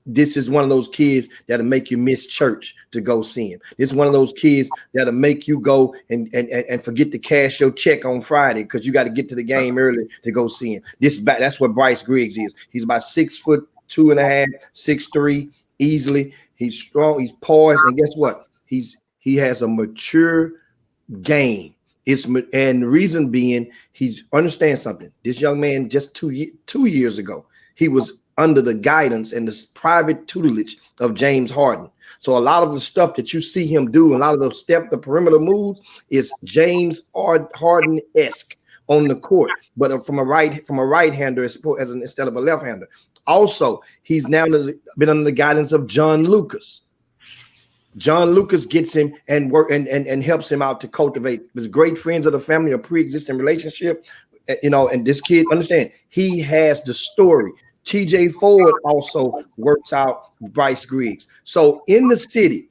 This is one of those kids that'll make you miss church to go see him. This is one of those kids that'll make you go and forget to cash your check on Friday because you got to get to the game early to go see him. That's what Bryce Griggs is. He's about 6'2.5", 6'3", easily. He's strong. He's poised, and guess what? He has a mature game. And the reason being, he understands something. This young man just 2 years ago, he was under the guidance and the private tutelage of James Harden. So a lot of the stuff that you see him do, a lot of the perimeter moves is James Harden-esque on the court, but from a right hander instead of a left hander. Also, he's now been under the guidance of John Lucas. John Lucas gets him and helps him out to cultivate. His great friends of the family, a pre-existing relationship, and this kid, understand, he has the story. TJ Ford also works out Bryce Griggs. So in the city,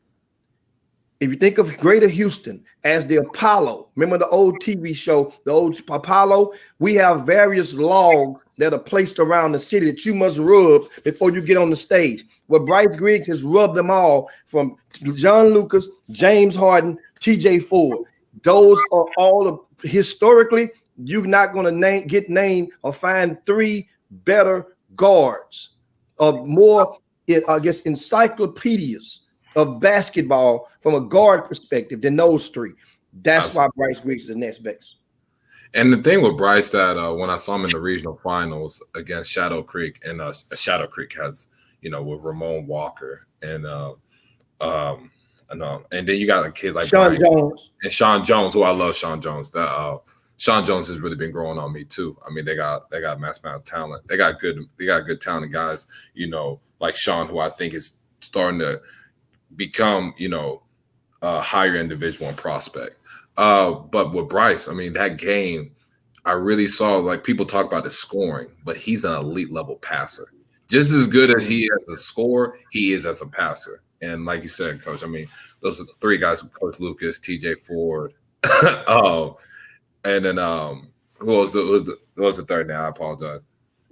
if you think of Greater Houston as the Apollo, remember the old TV show, the old Apollo? We have various logs that are placed around the city that you must rub before you get on the stage. Well, Bryce Griggs has rubbed them all, from John Lucas, James Harden, TJ Ford. Those are all historically, you're not going to get named or find three better guards or more, I guess, encyclopedias of basketball from a guard perspective than those three. That's why Bryce Griggs is the next best. And the thing with Bryce that when I saw him in the regional finals against Shadow Creek, and Shadow Creek has, with Ramon Walker and and then you got kids like Sean Jones and Sean Jones, who I love. Sean Jones. Sean Jones has really been growing on me too. I mean, they got mass amount of talent. They got good talented guys. Like Sean, who I think is starting to become a higher end Division I prospect. But with Bryce, I mean, that game, I really saw, like, people talk about the scoring, but he's an elite level passer. Just as good as he is as a scorer, he is as a passer. And like you said, Coach, I mean, those are the three guys with Coach Lucas, TJ Ford, and then who was the third now? I apologize.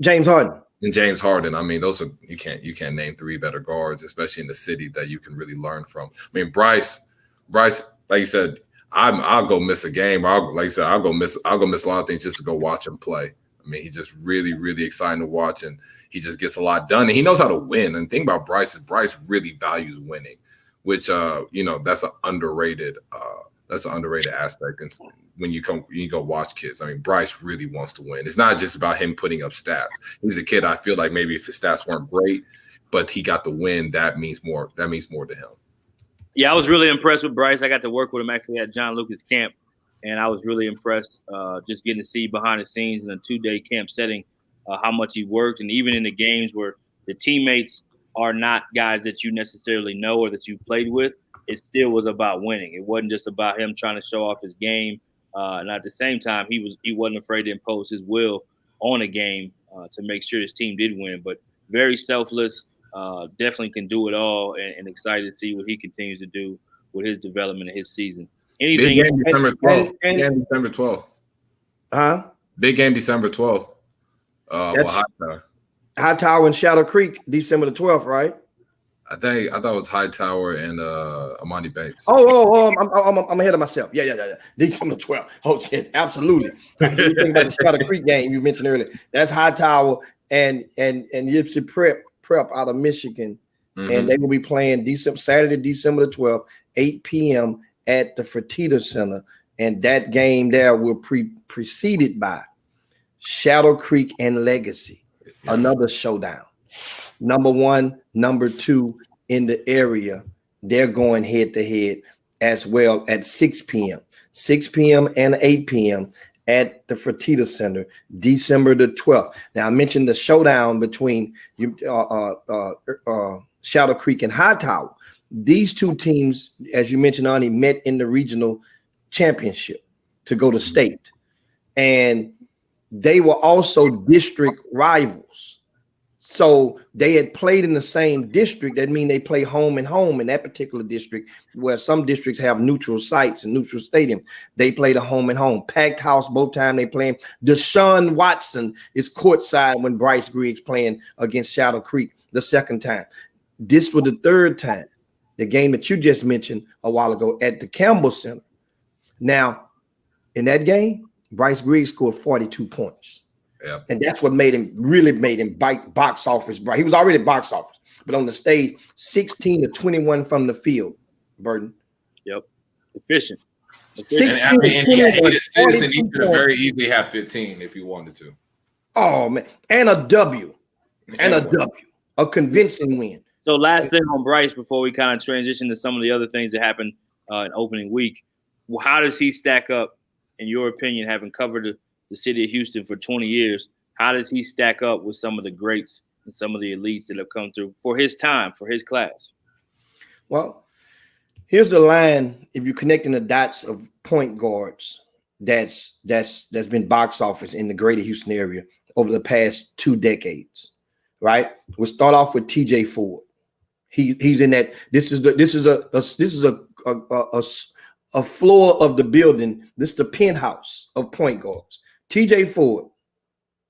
James Harden. And James Harden. I mean, those are you can't name three better guards, especially in the city, that you can really learn from. I mean, Bryce, like you said, I'll go miss a game. I'll go miss a lot of things just to go watch him play. I mean, he's just really, really exciting to watch, and he just gets a lot done. And he knows how to win. And the thing about Bryce is Bryce really values winning, which that's an underrated aspect. And when you go watch kids, I mean, Bryce really wants to win. It's not just about him putting up stats. He's a kid, I feel like maybe if his stats weren't great, but he got the win, that means more to him. Yeah, I was really impressed with Bryce. I got to work with him actually at John Lucas camp, and I was really impressed just getting to see behind the scenes in a 2-day camp setting how much he worked. And even in the games where the teammates are not guys that you necessarily know or that you played with, it still was about winning. It wasn't just about him trying to show off his game. And at the same time, he wasn't afraid to impose his will on a game to make sure his team did win. But very selfless, definitely can do it all, and excited to see what he continues to do with his development of his season. Anything? Big game December 12th. Big game December 12th. Huh? Big game December 12th. Hightower and Shadow Creek, December the 12th, right? I thought it was Hightower and Amani Banks. I'm ahead of myself. Yeah. December 12th. Oh, yes, absolutely. You think about the Shadow Creek game you mentioned earlier. That's Hightower and Yipsy Prep out of Michigan. Mm-hmm. And they will be playing Saturday, December the 12th, 8 p.m. at the Fertitta Center. And that game there will preceded by Shadow Creek and Legacy, another showdown. Number 1, number 2 in the area, they're going head to head as well at 6 p.m. 6 p.m. and 8 p.m. at the Fertitta Center, December the 12th. Now, I mentioned the showdown between Shadow Creek and Hightower. These two teams, as you mentioned, Ani, met in the regional championship to go to state. And they were also district rivals. So they had played in the same district. That means they play home and home in that particular district, where some districts have neutral sites and neutral stadium. They played a home and home. Packed house both times they playing. Deshaun Watson is courtside when Bryce Griggs playing against Shadow Creek. the second time. This was the third time. The game that you just mentioned a while ago at the Campbell Center. Now, in that game, Bryce Griggs scored 42 points. Yeah. And that's what made him bite box office. He was already box office, but on the stage, 16 to 21 from the field, Burton. Yep. Efficient. 16 and he to could have 42 very easily had 15 if he wanted to. Oh, man. And a W. A convincing win. So last thing on Bryce before we kind of transition to some of the other things that happened in opening week. How does he stack up, in your opinion, having covered the city of Houston for 20 years? How does he stack up with some of the greats and some of the elites that have come through for his time, for his class? Well, here's the line. If you're connecting the dots of point guards, that's been box office in the greater Houston area over the past 2 decades, right? We'll start off with TJ Ford. He's in that. This is a floor of the building. This is the penthouse of point guards. TJ Ford,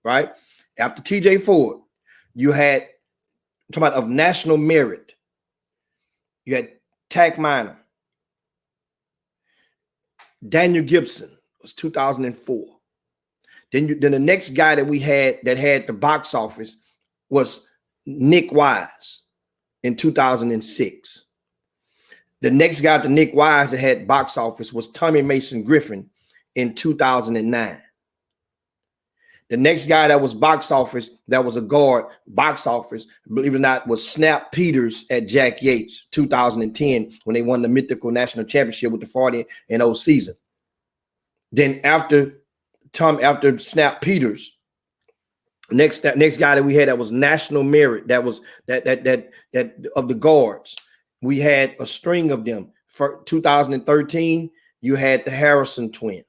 right? After TJ Ford, you had, talking about of national merit, you had Tack Minor. Daniel Gibson was 2004. Then the next guy that we had that had the box office was Nick Wise in 2006. The next guy after Nick Wise that had box office was Tommy Mason Griffin in 2009. The next guy that was box office, that was a guard, box office, believe it or not, was Snap Peters at Jack Yates, 2010, when they won the mythical national championship with the 40-0 season. Then after Snap Peters, next guy that we had that was national merit, that was that of the guards, we had a string of them. For 2013, you had the Harrison twins.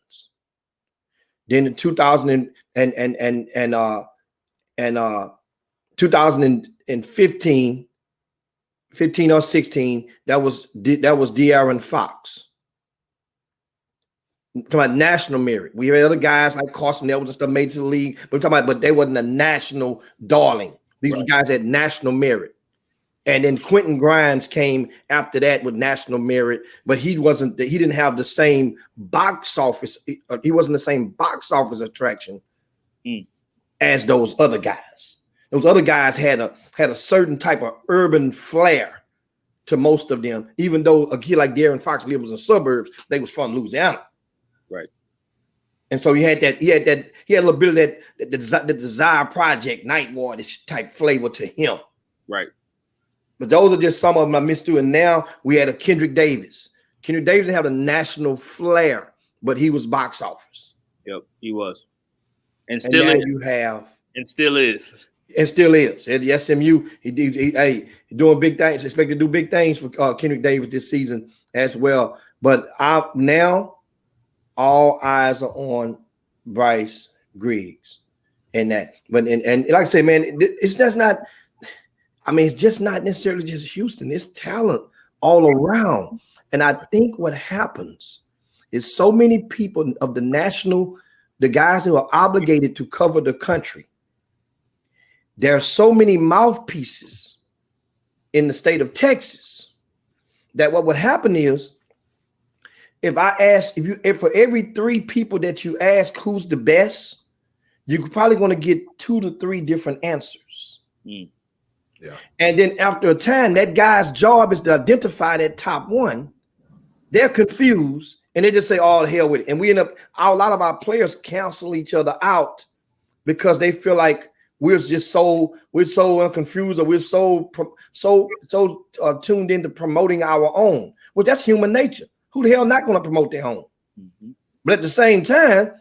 Then in 2015, or 16, that was De'Aaron Fox. I'm talking about national merit. We had other guys like Carson Edwards and stuff made to the league, but they wasn't a national darling. These were guys that had national merit. And then Quentin Grimes came after that with national merit, but he didn't have the same box office. He wasn't the same box office attraction as those other guys. Those other guys had a certain type of urban flair to most of them, even though a kid like De'Aaron Fox lived in the suburbs, they was from Louisiana. Right. And so he had a little bit of the Desire Project, Night Ward type flavor to him. Right. But those are just some of them I missed through. And now we had a Kendrick Davis. Kendrick Davis didn't have a national flair, but he was box office. Yep, he was. And still is. And still is. And still is. At the SMU, he doing big things. Expect to do big things for Kendrick Davis this season as well. But now all eyes are on Bryce Griggs and that. But and like I say, man, it's just not. I mean, it's just not necessarily just Houston. It's talent all around. And I think what happens is so many people of the guys who are obligated to cover the country, there are so many mouthpieces in the state of Texas that what would happen is, if for every 3 people that you ask who's the best, you're probably going to get 2 to 3 different answers. Yeah. And then after a time, that guy's job is to identify that top one. They're confused and they just say, "Oh, hell with it." And we end up, a lot of our players cancel each other out because they feel like we're confused, or we're so tuned into promoting our own. Well, that's human nature. Who the hell not going to promote their own? Mm-hmm. But at the same time,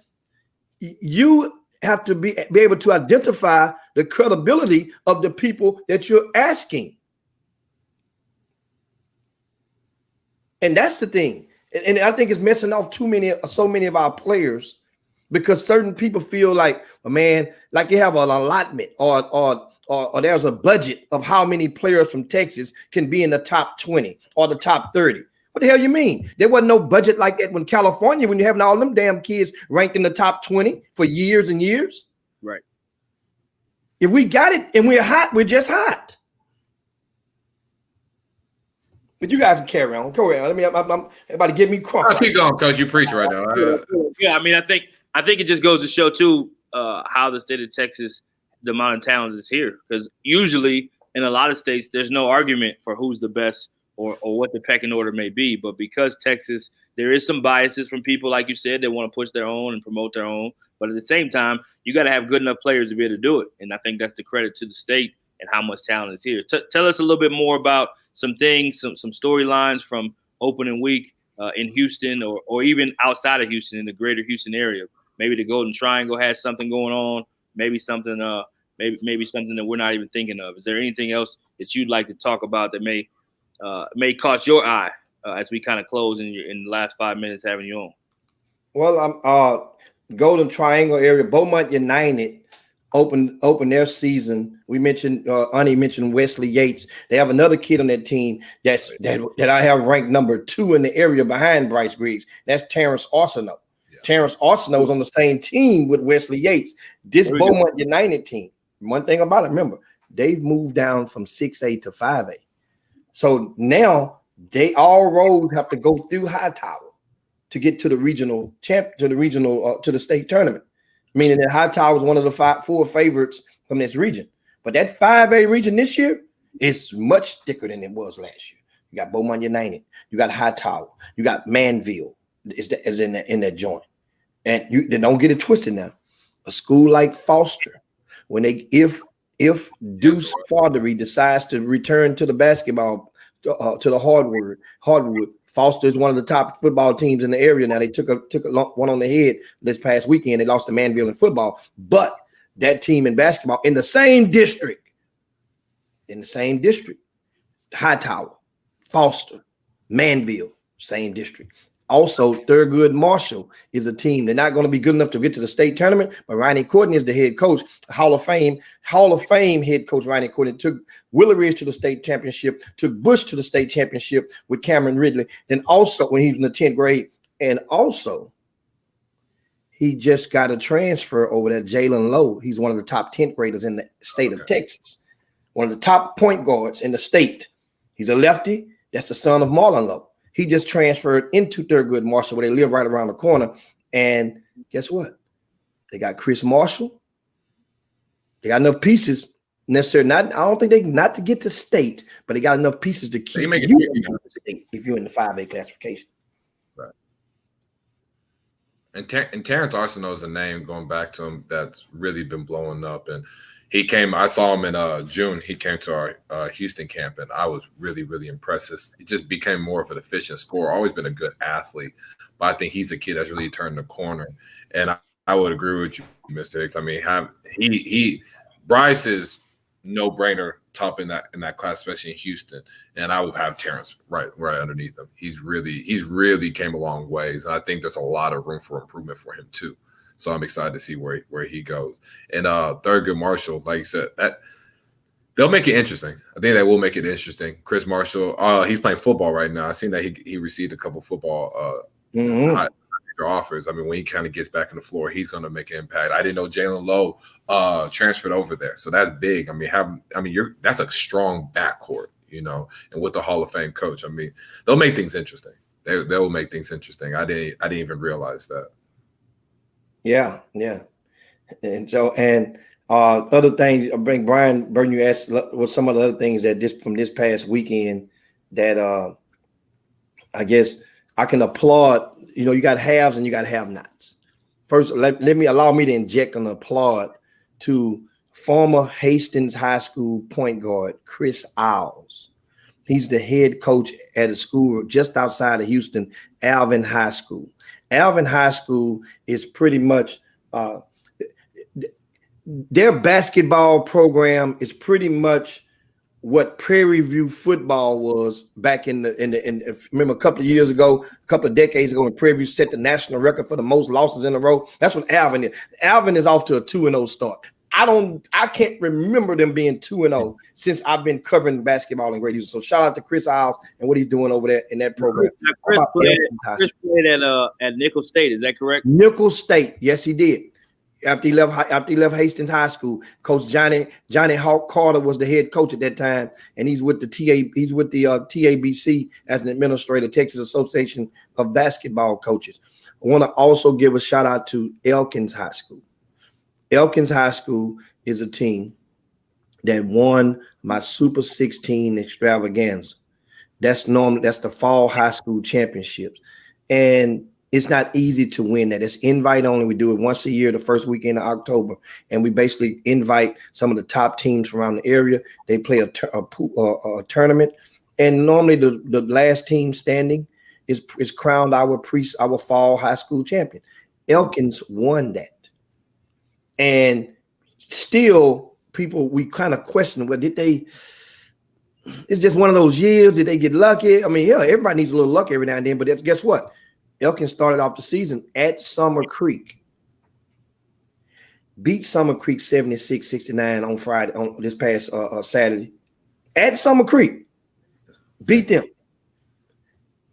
you have to be able to identify the credibility of the people that you're asking. And that's the thing. And I think it's messing off so many of our players, because certain people feel like, well, man, like you have an allotment or there's a budget of how many players from Texas can be in the top 20 or the top 30. What the hell you mean? There wasn't no budget like that when California, when you're having all them damn kids ranked in the top 20 for years and years. Right. If we got it and we're hot, we're just hot. But you guys can carry on. Go ahead. I'm everybody give me crunk. I'll keep going because you preach right now. Yeah, I mean, I think it just goes to show too how the state of Texas, the amount of talent is here. Because usually in a lot of states, there's no argument for who's the best or what the pecking order may be. But because Texas, there is some biases from people, like you said, that want to push their own and promote their own. But at the same time, you got to have good enough players to be able to do it. And I think that's the credit to the state and how much talent is here. Tell us a little bit more about some things, some storylines from opening week in Houston or even outside of Houston in the greater Houston area. Maybe the Golden Triangle has something going on. Maybe something maybe something that we're not even thinking of. Is there anything else that you'd like to talk about that may catch your eye as we kind of close in the last 5 minutes having you on? Well, I'm Golden Triangle area, Beaumont United open their season. We mentioned Ani mentioned Wesley Yates. They have another kid on that team that I have ranked number 2 in the area behind Bryce Griggs. That's Terrence Arsenault. Yeah. Terrence Arsenault is on the same team with Wesley Yates. This Beaumont United team. One thing about it, remember, they've moved down from 6A to 5A. So now they all roads have to go through Hightower to get to the regional to the state tournament. Meaning that Hightower is one of the 4 favorites from this region. But that 5A region this year is much thicker than it was last year. You got Beaumont United, you got Hightower, you got Manville is in that joint. And they don't get it twisted now. A school like Foster, when if Deuce Fardery decides to return to the basketball to the hardwood, Foster is one of the top football teams in the area. Now they took one on the head this past weekend. They lost to Manville in football, but that team in basketball in the same district, Hightower, Foster, Manville, same district. Also, Thurgood Marshall is a team. They're not going to be good enough to get to the state tournament, but Ronnie Courtney is the head coach, Hall of Fame head coach Ronnie Courtney took Willow Ridge to the state championship, took Bush to the state championship with Cameron Ridley. Then also when he was in the 10th grade, and also he just got a transfer over there, Jalen Lowe. He's one of the top 10th graders in the state of Texas, one of the top point guards in the state. He's a lefty. That's the son of Marlon Lowe. He just transferred into Thurgood Marshall, where they live right around the corner. And guess what? They got Chris Marshall. They got enough pieces necessary. I don't think not to get to state, but they got enough pieces to keep you in the state if you're in the 5A classification. Right. And Terrence Arsenault is a name going back to him that's really been blowing up. And I saw him in June. He came to our Houston camp, and I was really, really impressed. He just became more of an efficient scorer. Always been a good athlete, but I think he's a kid that's really turned the corner. And I would agree with you, Mr. Hicks. I mean, Bryce is no brainer top in that class, especially in Houston. And I would have Terrence right underneath him. He's really came a long ways, and I think there's a lot of room for improvement for him too. So I'm excited to see where he goes. And Thurgood Marshall, like you said, they'll make it interesting. I think they will make it interesting. Chris Marshall, he's playing football right now. I've seen that he received a couple football offers. I mean, when he kind of gets back on the floor, he's going to make an impact. I didn't know Jalen Lowe transferred over there, so that's big. I mean, that's a strong backcourt, and with the Hall of Fame coach, I mean, they'll make things interesting. They will make things interesting. I didn't even realize that. Yeah. And so, other things, I bring Brian Burton, you asked what some of the other things that from this past weekend that I guess I can applaud. You got haves and you got have-nots. First, allow me to inject an applaud to former Hastings High School point guard Chris Isles. He's the head coach at a school just outside of Houston, Alvin High School. Alvin High School is pretty much their basketball program is pretty much what Prairie View football was back in remember a couple of years ago, a couple of decades ago, when Prairie View set the national record for the most losses in a row. That's what Alvin is. Alvin is off to a 2-0 start. I can't remember them being 2-0 since I've been covering basketball in Great Houston. So shout out to Chris Isles and what he's doing over there in that program. Chris played at Nickel State, is that correct? Nickel State, yes, he did. After he left Hastings High School, Coach Johnny Hawk Carter was the head coach at that time, and he's with the TABC as an administrator, Texas Association of Basketball Coaches. I want to also give a shout out to Elkins High School. Elkins High School is a team that won my Super 16 extravaganza. That's the fall high school championships, and it's not easy to win that. It's invite only. We do it once a year, the first weekend of October, and we basically invite some of the top teams from around the area. They play a tournament, and normally the last team standing is crowned our fall high school champion. Elkins won that, and still we kind of question, well, did they? It's just one of those years. Did they get lucky? I mean, everybody needs a little luck every now and then, but guess what? Elkins started off the season at Summer Creek. Beat Summer Creek 76-69 on Friday, on this past Saturday. At Summer Creek. Beat them.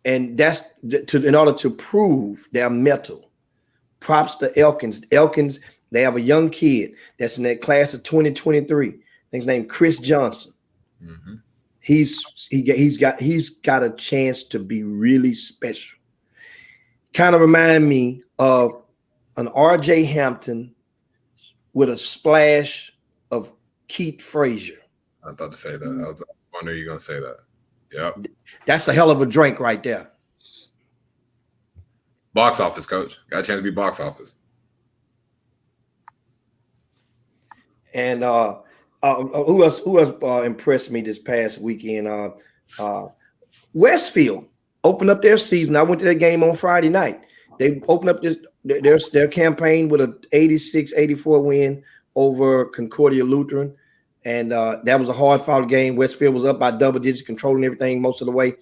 And that's in order to prove their mettle. Props to Elkins. Elkins, they have a young kid that's in that class of 2023. His named Chris Johnson. Mm-hmm. He's got a chance to be really special. Kind of remind me of an R.J. Hampton with a splash of Keith Frazier. I was about to say that. I was wondering you were going to say that. Yep. That's a hell of a drink right there. Box office, coach. Got a chance to be box office. And who else impressed me this past weekend? Westfield opened up their season. I went to their game on Friday night. They opened up their campaign with an 86-84 win over Concordia Lutheran. And that was a hard-fought game. Westfield was up by double digits, controlling everything most of the way.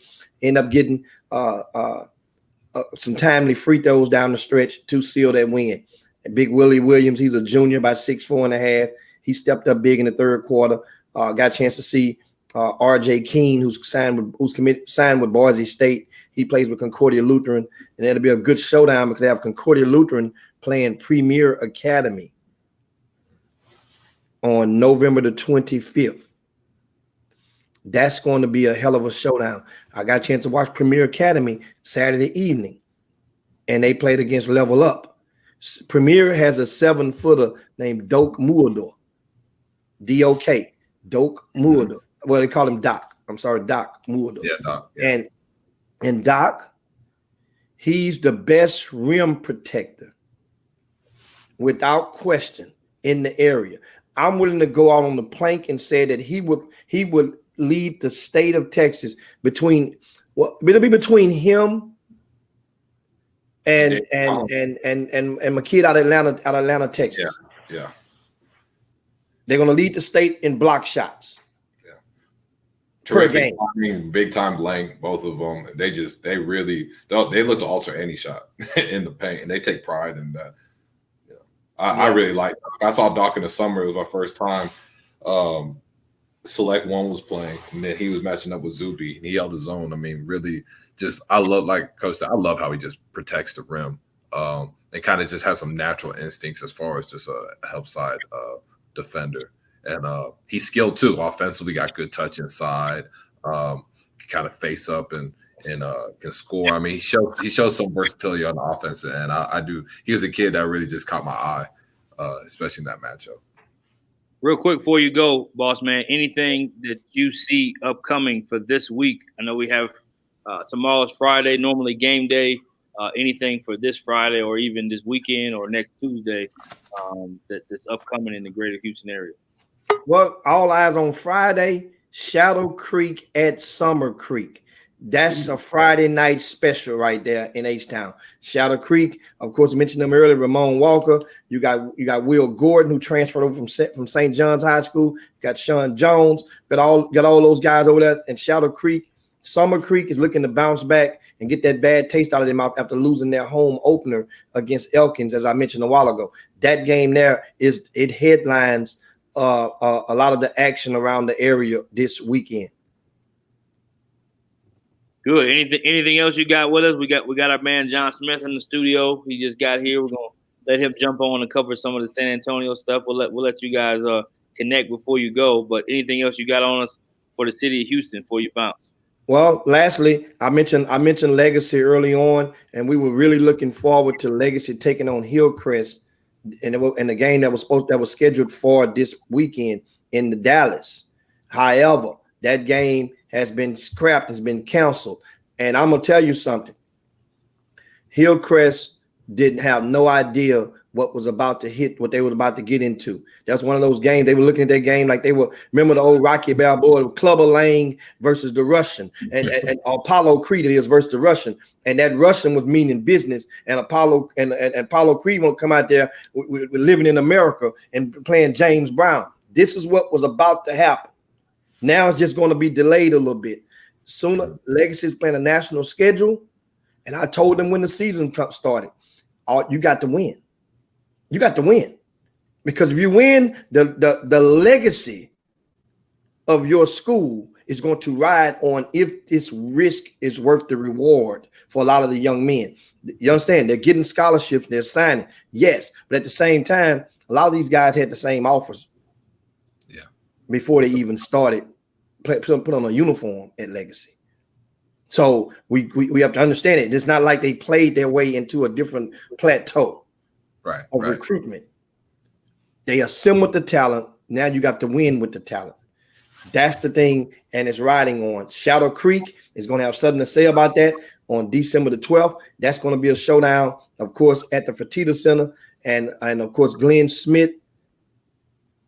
Ended up getting some timely free throws down the stretch to seal that win. And Big Willie Williams, he's a junior, about 6'4.5". He stepped up big in the third quarter. Got a chance to see R.J. Keene, who's signed with Boise State. He plays with Concordia Lutheran, and it'll be a good showdown because they have Concordia Lutheran playing Premier Academy on November the 25th. That's going to be a hell of a showdown. I got a chance to watch Premier Academy Saturday evening, and they played against Level Up. Premier has a 7-footer named Doak Muador. D-O-K. Doak Muador. Well, they call him Doc. I'm sorry, Doc Muador. Yeah, Doc. Yeah. And Doc, he's the best rim protector without question in the area. I'm willing to go out on the plank and say that he would lead the state of Texas between it'll be between him and my kid out of Atlanta, Texas. Yeah. They're gonna lead the state in block shots. Yeah. Terrific timing, big time blank, both of them. They look to alter any shot in the paint, and they take pride in that. Yeah. I really like Doc. I saw Doc in the summer. It was my first time. Select One was playing, and then he was matching up with Zuby, and he held his own. I mean, really, I love, like Coach said, I love how he just protects the rim. And kind of just has some natural instincts as far as just a help side defender. And he's skilled too. Offensively, got good touch inside, kind of face up and can score. I mean, he shows some versatility on the offense, and I do. He was a kid that really just caught my eye, especially in that matchup. Real quick before you go, boss man, anything that you see upcoming for this week? I know we have tomorrow's Friday, normally game day. Anything for this Friday or even this weekend or next Tuesday that's upcoming in the greater Houston area? Well, all eyes on Friday, Shadow Creek at Summer Creek. That's a Friday night special right there in H-Town. Shadow Creek, of course, I mentioned them earlier, Ramon Walker. You got Will Gordon, who transferred over from St. John's High School. You got Sean Jones. Got all those guys over there. And Shadow Creek, Summer Creek is looking to bounce back and get that bad taste out of their mouth after losing their home opener against Elkins, as I mentioned a while ago. That game there it headlines a lot of the action around the area this weekend. Good. Anything else you got with us? We got our man John Smith in the studio. He just got here. We're gonna let him jump on and cover some of the San Antonio stuff. We'll let you guys connect before you go. But anything else you got on us for the city of Houston before you bounce? Well, lastly, I mentioned Legacy early on, and we were really looking forward to Legacy taking on Hillcrest, and the game that was scheduled for this weekend in the Dallas. However, that game has been scrapped, has been canceled, and I'm gonna tell you something. Hillcrest didn't have no idea what was about to hit, what they were about to get into. That's one of those games. They were looking at that game like they were, remember the old Rocky Balboa, Clubber Lang versus the Russian, and Apollo Creed is versus the Russian. And that Russian was meaning business, and Apollo Creed won't come out there with living in America and playing James Brown. This is what was about to happen. Now it's just going to be delayed a little bit. Sooner, Legacy is playing a national schedule, and I told them when the season started, you got to win. You got to win, because if you win, the legacy of your school is going to ride on if this risk is worth the reward for a lot of the young men. You understand? They're getting scholarships, they're signing, yes, but at the same time, a lot of these guys had the same offers. Yeah, before they even started put on a uniform at Legacy. So we have to understand it. It's not like they played their way into a different plateau. Of recruitment. They assembled the talent. Now you got to win with the talent. That's the thing, and it's riding on. Shadow Creek is going to have something to say about that on December the 12th. That's going to be a showdown, of course, at the Fertitta Center, and of course, Glenn Smith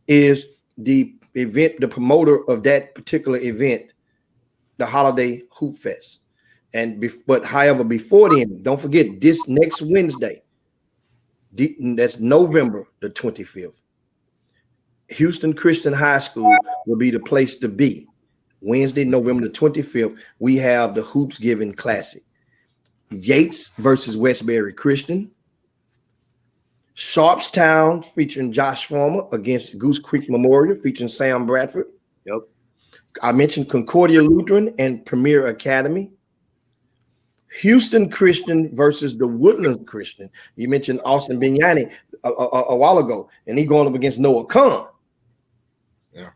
is the event, the promoter of that particular event, the Holiday Hoop Fest. But however, before then, don't forget this next Wednesday. That's November the 25th. Houston Christian High School will be the place to be. Wednesday, November the 25th, we have the Hoops Giving Classic. Yates versus Westbury Christian. Sharpstown featuring Josh Farmer against Goose Creek Memorial featuring Sam Bradford. Yep. I mentioned Concordia Lutheran and Premier Academy. Houston Christian versus the Woodlands Christian. You mentioned Austin Bignani a while ago, and he going up against Noah Kahn. Yeah,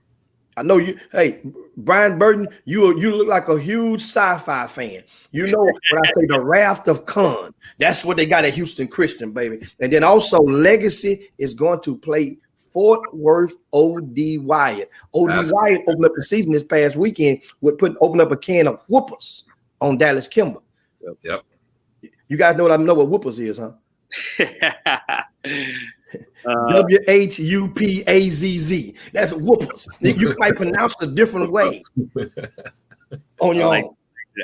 I know you. Hey, Brian Burton, you look like a huge sci-fi fan. You know when I say the Wrath of Khan, that's what they got at Houston Christian, baby. And then also Legacy is going to play Fort Worth O.D. Wyatt. O.D. Wyatt opened up the season this past weekend with open up a can of whoopers on Dallas Kimber. Yep. You guys know what whoopers is, huh? WHUPAZZ. That's whoopers. You might pronounce it a different way. On your own.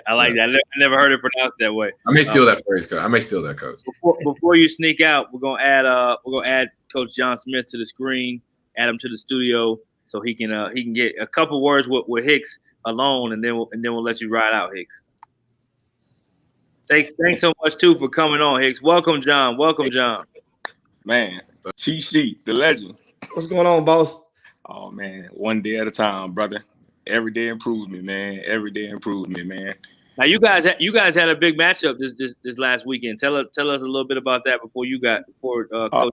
I like that. I never heard it pronounced that way. I may steal that phrase, Coach. I may steal that, Coach. Before you sneak out, we're gonna add Coach John Smith to the screen, add him to the studio, so he can get a couple words with Hicks alone, and then we'll let you ride out, Hicks. Thanks so much too for coming on, Hicks. Welcome, John. Man, cheat sheet, the legend. What's going on, boss? Oh man, one day at a time, brother. Every day improvement, man. Every day improvement, man. Now you guys had a big matchup this last weekend. Tell us a little bit about that before Coach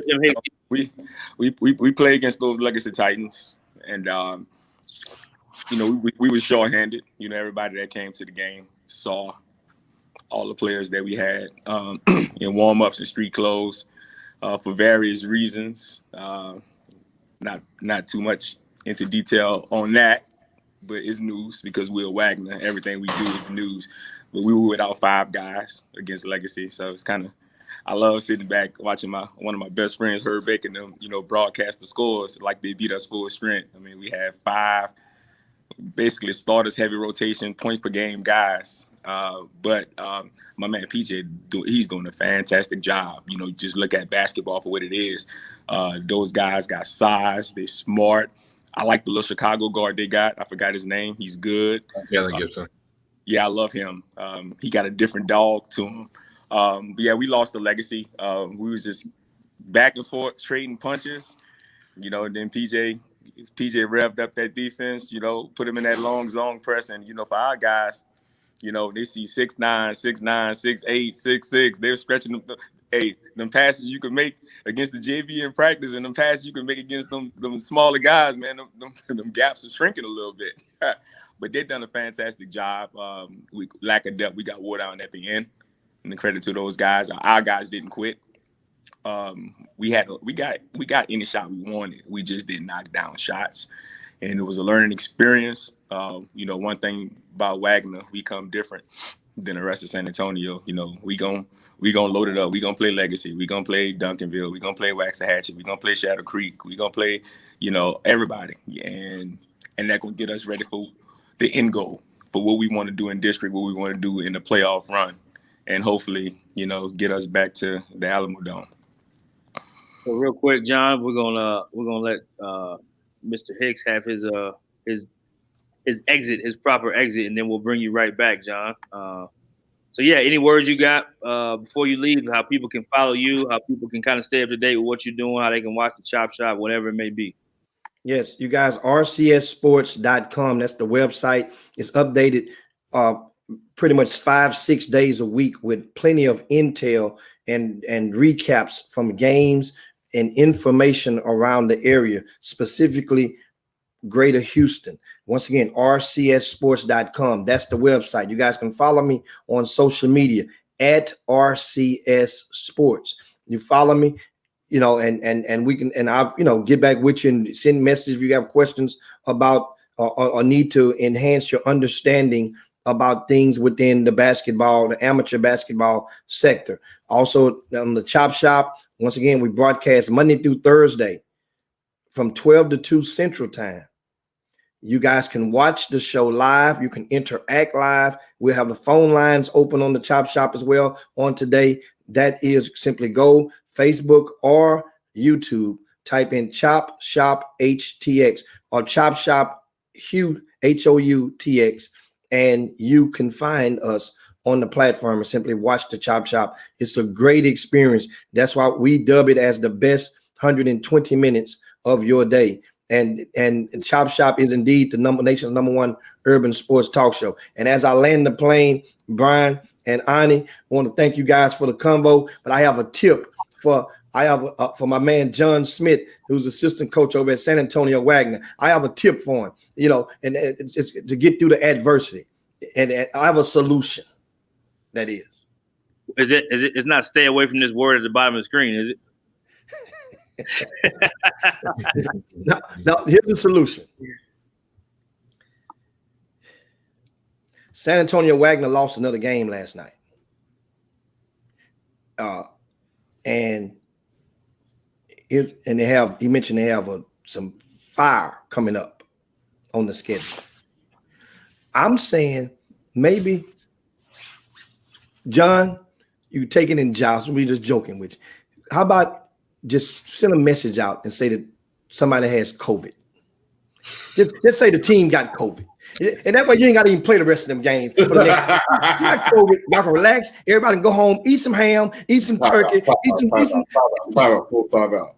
Jim Hicks. We play against those Legacy Titans, and we were short-handed. Everybody that came to the game saw all the players that we had in warm-ups and street clothes for various reasons. Not too much into detail on that, but it's news because we're Wagner. Everything we do is news. But we were without 5 guys against Legacy, so it's kind of I love sitting back watching one of my best friends, Herb Baker, and them, broadcast the scores like they beat us full strength. I mean, we had 5 basically starters, heavy rotation, point per game guys. But my man PJ, he's doing a fantastic job. Just look at basketball for what it is. Those guys got size. They're smart. I like the little Chicago guard they got. I forgot his name. He's good. Jalen Gibson. Yeah, I love him. He got a different dog to him. But yeah, we lost the Legacy. We was just back and forth, trading punches. Then PJ revved up that defense, put him in that long zone press. And, for our guys, they see 6'9", 6'9", 6'8", 6'6". They're stretching them. hey, them passes you can make against the JV in practice and them passes you can make against them smaller guys, man, them gaps are shrinking a little bit. But they've done a fantastic job. We lack of depth, we got wore down at the end. And the credit to those guys. Our guys didn't quit. We got any shot we wanted. We just didn't knock down shots. And it was a learning experience. One thing about Wagner, we come different than the rest of San Antonio. We gonna load it up. We gonna play Legacy. We gonna play Duncanville. We gonna play Waxahachie. We gonna play Shadow Creek. We gonna play, everybody. And that gonna get us ready for the end goal, for what we want to do in district, what we want to do in the playoff run, and hopefully, get us back to the Alamo Dome. So real quick, John, we're gonna let Mr. Hicks have his exit, his proper exit, and then we'll bring you right back, John. So yeah, any words you got before you leave? How people can follow you? How people can kind of stay up to date with what you're doing? How they can watch the Chop Shop, whatever it may be. Yes, you guys, rcssports.com. That's the website. It's updated pretty much 5-6 days a week with plenty of intel and recaps from games and information around the area, specifically Greater Houston. Once again, rcssports.com. That's the website. You guys can follow me on social media at RCS Sports. You follow me, and we can, and I'll, get back with you and send messages if you have questions about or need to enhance your understanding about things within the amateur basketball sector. Also on the Chop Shop, once again, we broadcast Monday through Thursday from 12 to 2 Central Time. You guys can watch the show live. You can interact live. We'll have the phone lines open on the Chop Shop as well on today. That is simply go Facebook or YouTube, type in Chop Shop HTX or Chop Shop HOUTX, and you can find us on the platform and simply watch the Chop Shop. It's a great experience. That's why we dub it as the best 120 minutes of your day. And Chop Shop is indeed the nation's number one urban sports talk show. And as I land the plane, Brian and Ani, I want to thank you guys for the convo. But I have a tip for my man John Smith, who's assistant coach over at San Antonio Wagner. I have a tip for him, and it's to get through the adversity. And I have a solution. That is. Is it? It's not stay away from this word at the bottom of the screen, is it? No, here's the solution. San Antonio Wagner lost another game last night. And he mentioned they have some fire coming up on the schedule. I'm saying maybe, John, you take it in jobs. We're just joking with you. How about just send a message out and say that somebody has COVID? Just say the team got COVID. And that way you ain't got to even play the rest of them games for the next. You got COVID, y'all can relax. Everybody can go home, eat some ham, eat some turkey, eat some. Time out.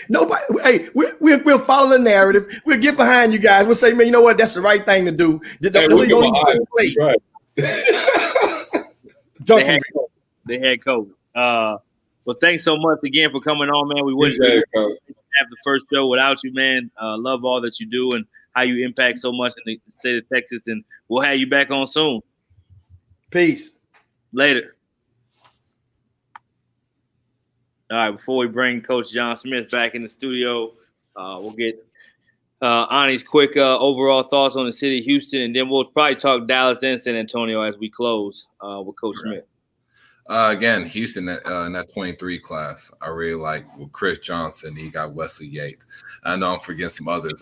Nobody. Hey, we'll follow the narrative. We'll get behind you guys. We'll say, man, you know what? That's the right thing to do. Right. They had COVID. Well, thanks so much again for coming on, man. We wouldn't have the first show without you, man. Love all that you do and how you impact so much in the state of Texas. And we'll have you back on soon. Peace. Later. All right, before we bring Coach John Smith back in the studio, we'll get Ani's quick overall thoughts on the city of Houston, and then we'll probably talk Dallas and San Antonio as we close with Coach Smith. Again, Houston in that 23 class, I really like with Chris Johnson. He got Wesley Yates. I know I'm forgetting some others.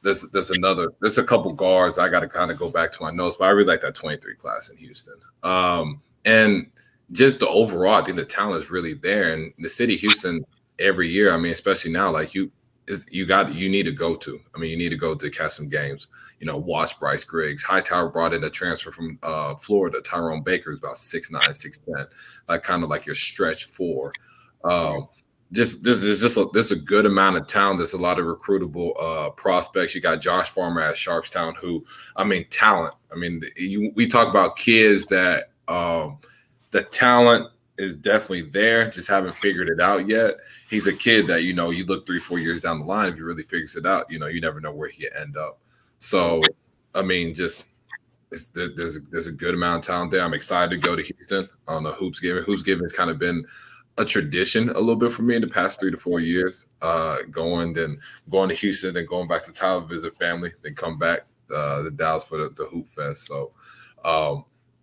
There's a couple guards I got to kind of go back to my notes, but I really like that 23 class in Houston. And just the overall, I think the talent is really there. And the city of Houston every year, I mean, especially now, like you need to go to. I mean, you need to go to catch some games. Watch Bryce Griggs. Hightower brought in a transfer from Florida. Tyrone Baker is about 6'9", 6'10", like kind of like your stretch four. there's a good amount of talent. There's a lot of recruitable prospects. You got Josh Farmer at Sharpstown, who, I mean, talent. I mean, we talk about kids that the talent is definitely there, just haven't figured it out yet. He's a kid that, you look 3-4 years down the line, if he really figures it out, you never know where he end up. So, I mean, there's a good amount of talent there. I'm excited to go to Houston on the Hoops Giving. Hoops Giving has kind of been a tradition a little bit for me in the past 3 to 4 years. Going to Houston, then going back to Tyler, visit family, then come back to Dallas for the Hoop Fest. So,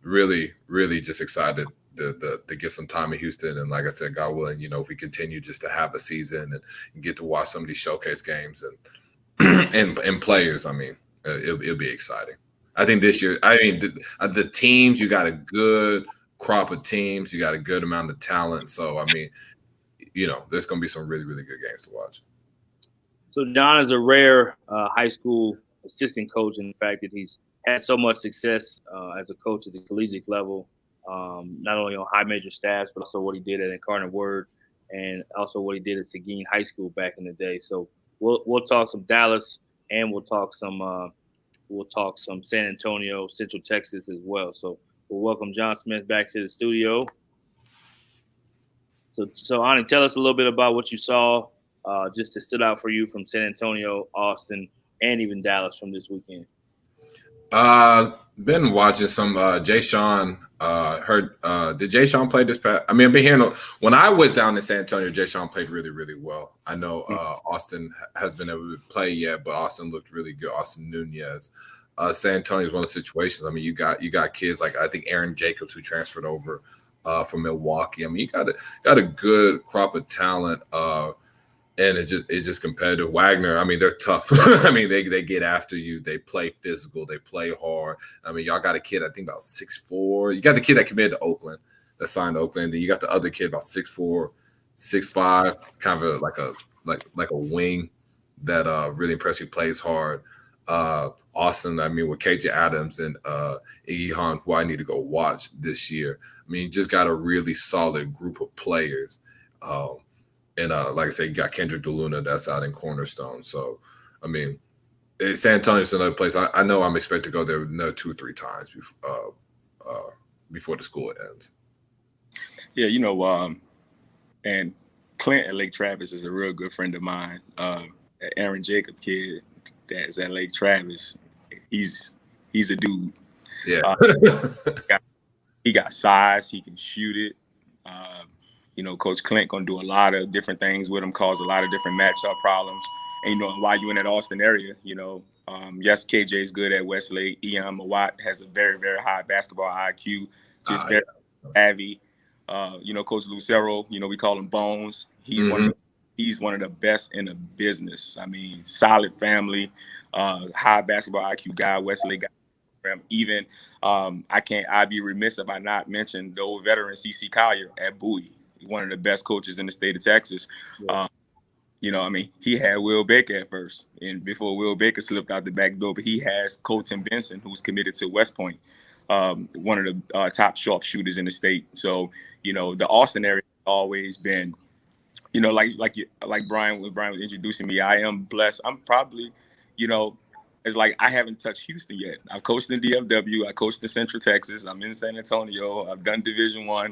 really, really just excited to get some time in Houston. And like I said, God willing, if we continue just to have a season and get to watch some of these showcase games and players, I mean, it'll be exciting. I think this year, the teams, you got a good crop of teams, you got a good amount of talent. So, I mean, there's going to be some really, really good games to watch. So John is a rare high school assistant coach in the fact that he's had so much success as a coach at the collegiate level, not only on high major staffs, but also what he did at Incarnate Word and also what he did at Seguin High School back in the day. So we'll talk some Dallas and we'll talk some San Antonio, Central Texas as well. So we'll welcome John Smith back to the studio. So Ani, tell us a little bit about what you saw, just that stood out for you from San Antonio, Austin, and even Dallas from this weekend. Been watching some Jay Sean. Did Jay Sean play this past? I mean, I've been hearing when I was down in San Antonio, Jay Sean played really, really well. I know Austin has been able to play yet, but Austin looked really good. Austin Nunez. San Antonio is one of the situations. I mean, you got kids like I think Aaron Jacobs who transferred over from Milwaukee. I mean, you got a good crop of talent. And it's just competitive. Wagner, I mean, they're tough. I mean, they get after you. They play physical. They play hard. I mean, y'all got a kid, I think about 6'4". You got the kid that committed to Oakland, that signed to Oakland. Then you got the other kid about 6'4", 6'5", kind of like a wing that really impressive, plays hard. Austin, I mean, with KJ Adams and Iggy Han, who I need to go watch this year. I mean, you just got a really solid group of players. And like I said, you got Kendrick DeLuna that's out in Cornerstone. So, I mean, San Antonio's another place. I know I'm expected to go there another 2 or 3 times before the school ends. Yeah, and Clint at Lake Travis is a real good friend of mine. Aaron Jacob kid that's at Lake Travis, he's a dude. Yeah. He got size. He can shoot it. Coach Clint gonna do a lot of different things with him, cause a lot of different matchup problems. And while you're in that Austin area, yes, KJ is good at Westlake. Ian Mawat has a very, very high basketball IQ, just very savvy. Coach Lucero, we call him Bones. He's one of the best in the business. I mean, solid family, high basketball IQ guy. Westlake guy. Even I'd be remiss if I not mentioned the old veteran CC Collier at Bowie. One of the best coaches in the state of Texas. Yeah. I mean, he had Will Baker at first, and before Will Baker slipped out the back door, but he has Colton Benson, who's committed to West Point, one of the top sharpshooters in the state. So, the Austin area has always been, like Brian, when Brian was introducing me, I am blessed. I'm probably, it's like I haven't touched Houston yet. I've coached in DFW. I coached in Central Texas. I'm in San Antonio. I've done Division I.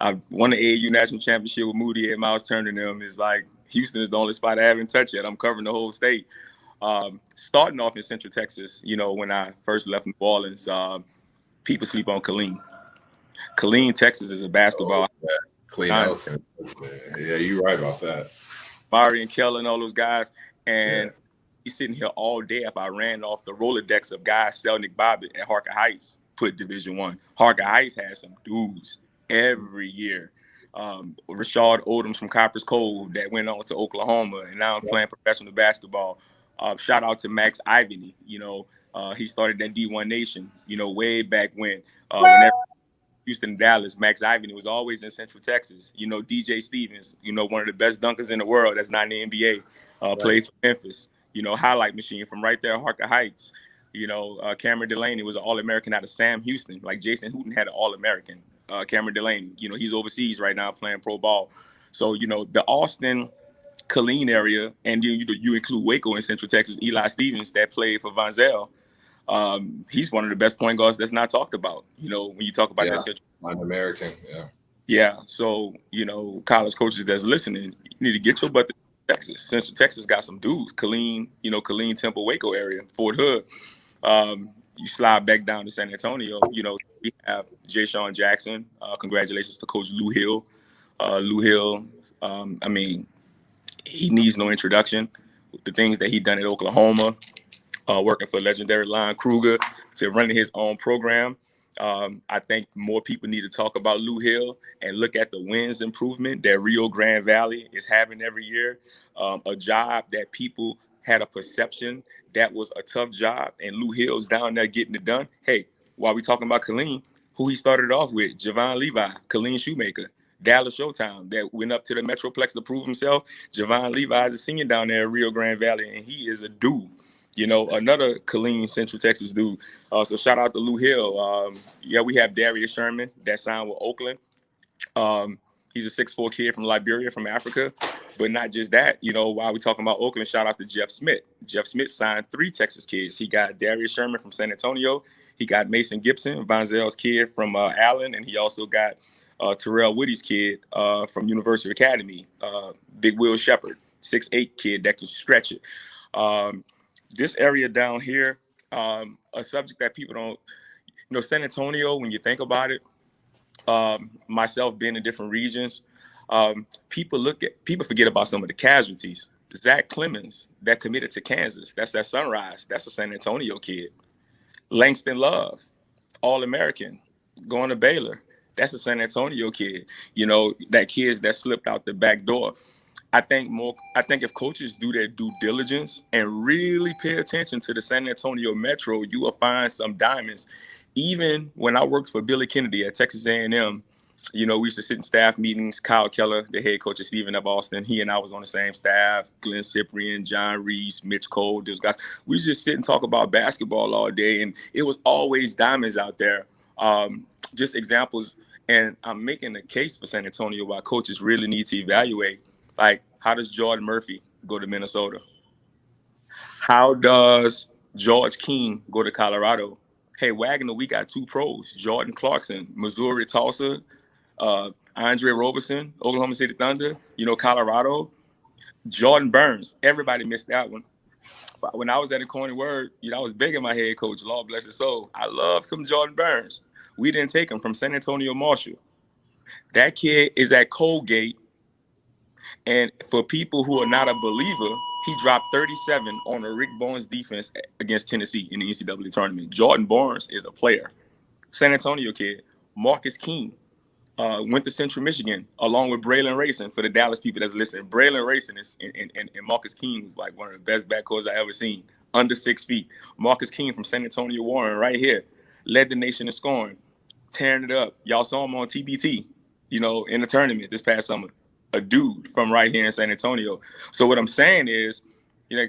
I won the AAU national championship with Moody and Miles Turner and them. It's like Houston is the only spot I haven't touched yet. I'm covering the whole state. Starting off in Central Texas, when I first left New Orleans, people sleep on Killeen. Killeen, Texas is a basketball. Clean house. Yeah, you're right about that. Mari and Keller and all those guys. And he's sitting here all day if I ran off the Rolodex of guys, Selnick Bobbitt at Harker Heights, put Division I. Harker Heights has some dudes every year. Rashard Odoms from Coppers Cove that went on to Oklahoma and now I'm playing professional basketball. Shout out to Max Ivany. He started that D1 Nation, way back when Houston and Dallas, Max Ivany was always in Central Texas. DJ Stevens, one of the best dunkers in the world that's not in the NBA, played for Memphis. Highlight machine from right there at Harker Heights. Cameron Delaney was an All-American out of Sam Houston. Like Jason Hooten had an All-American. Cameron Delaney, he's overseas right now playing pro ball. So, the Austin, Killeen area, and you include Waco in Central Texas, Eli Stevens that played for Von Zell. He's one of the best point guards that's not talked about. When you talk about Yeah, that Central. an American. Yeah. Yeah. So, college coaches that's listening, you need to get your butt to Texas. Central Texas got some dudes. Killeen, Temple, Waco area, Fort Hood. You slide back down to San Antonio, we have Jay Sean Jackson. Congratulations to Coach Lou Hill. Lou Hill, he needs no introduction. The things that he done at Oklahoma, working for legendary Lon Kruger, to running his own program. I think more people need to talk about Lou Hill and look at the wins improvement that Rio Grande Valley is having every year. A job that people had a perception that was a tough job, and Lou Hill's down there getting it done. Hey, while we talking about Killeen, who he started off with, Javon Levi, Killeen Shoemaker, Dallas Showtime, that went up to the Metroplex to prove himself. Javon Levi is a senior down there at Rio Grande Valley, and he is a dude. Another Killeen, Central Texas dude. So shout out to Lou Hill. We have Darius Sherman that signed with Oakland. He's a 6'4" kid from Liberia, from Africa. But not just that, while we're talking about Oakland, shout out to Jeff Smith. Jeff Smith signed 3 Texas kids. He got Darius Sherman from San Antonio. He got Mason Gibson, Von Zell's kid from Allen. And he also got Terrell Woody's kid from University Academy, Big Will Shepard, 6'8" kid that can stretch it. This area down here, a subject that people don't, San Antonio, when you think about it, myself being in different regions, people forget about some of the casualties. Zach Clemens, that committed to Kansas, that's that Sunrise, that's a San Antonio kid. Langston Love, All-American, going to Baylor, that's a San Antonio kid. That kids that slipped out the back door. I think if coaches do their due diligence and really pay attention to the San Antonio Metro, you will find some diamonds. Even when I worked for Billy Kennedy at Texas A&M, we used to sit in staff meetings. Kyle Keller, the head coach of Stephen F. Austin, he and I was on the same staff. Glenn Cyprian, John Reese, Mitch Cole, those guys. We just sit and talk about basketball all day, and it was always diamonds out there. Just examples, and I'm making a case for San Antonio why coaches really need to evaluate. Like, how does Jordan Murphy go to Minnesota? How does George King go to Colorado? Hey, Wagner, we got 2 pros, Jordan Clarkson, Missouri Tulsa, Andre Roberson, Oklahoma City Thunder, Colorado. Jordan Burns, everybody missed that one. But when I was at the Corny Word, I was begging my head coach, Lord bless his soul. I love some Jordan Burns. We didn't take him from San Antonio Marshall. That kid is at Colgate. And for people who are not a believer, he dropped 37 on a Rick Barnes defense against Tennessee in the NCAA tournament. Jordan Barnes is a player. San Antonio kid. Marcus King went to Central Michigan along with Braylon Racing. For the Dallas people that's listening, Braylon Racing and Marcus King was like one of the best backcourts I ever seen. Under 6 feet. Marcus King from San Antonio Warren right here. Led the nation in scoring. Tearing it up. Y'all saw him on TBT, in the tournament this past summer. A dude from right here in San Antonio. So what I'm saying is,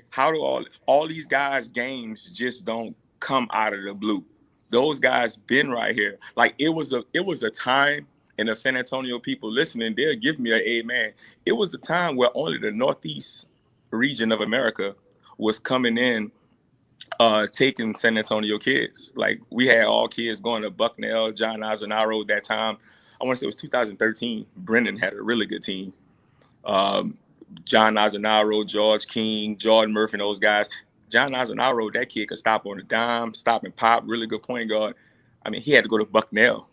how do all these guys' games just don't come out of the blue? Those guys been right here. Like, it was a time, and the San Antonio people listening, they'll give me an amen. It was a time where only the Northeast region of America was coming in, taking San Antonio kids. Like, we had all kids going to Bucknell, John Azanaro that time. I want to say it was 2013. Brendan had a really good team. John Azanaro, George King, Jordan Murphy, and those guys. John Azanaro, that kid could stop on a dime, stop and pop, really good point guard. I mean, he had to go to Bucknell.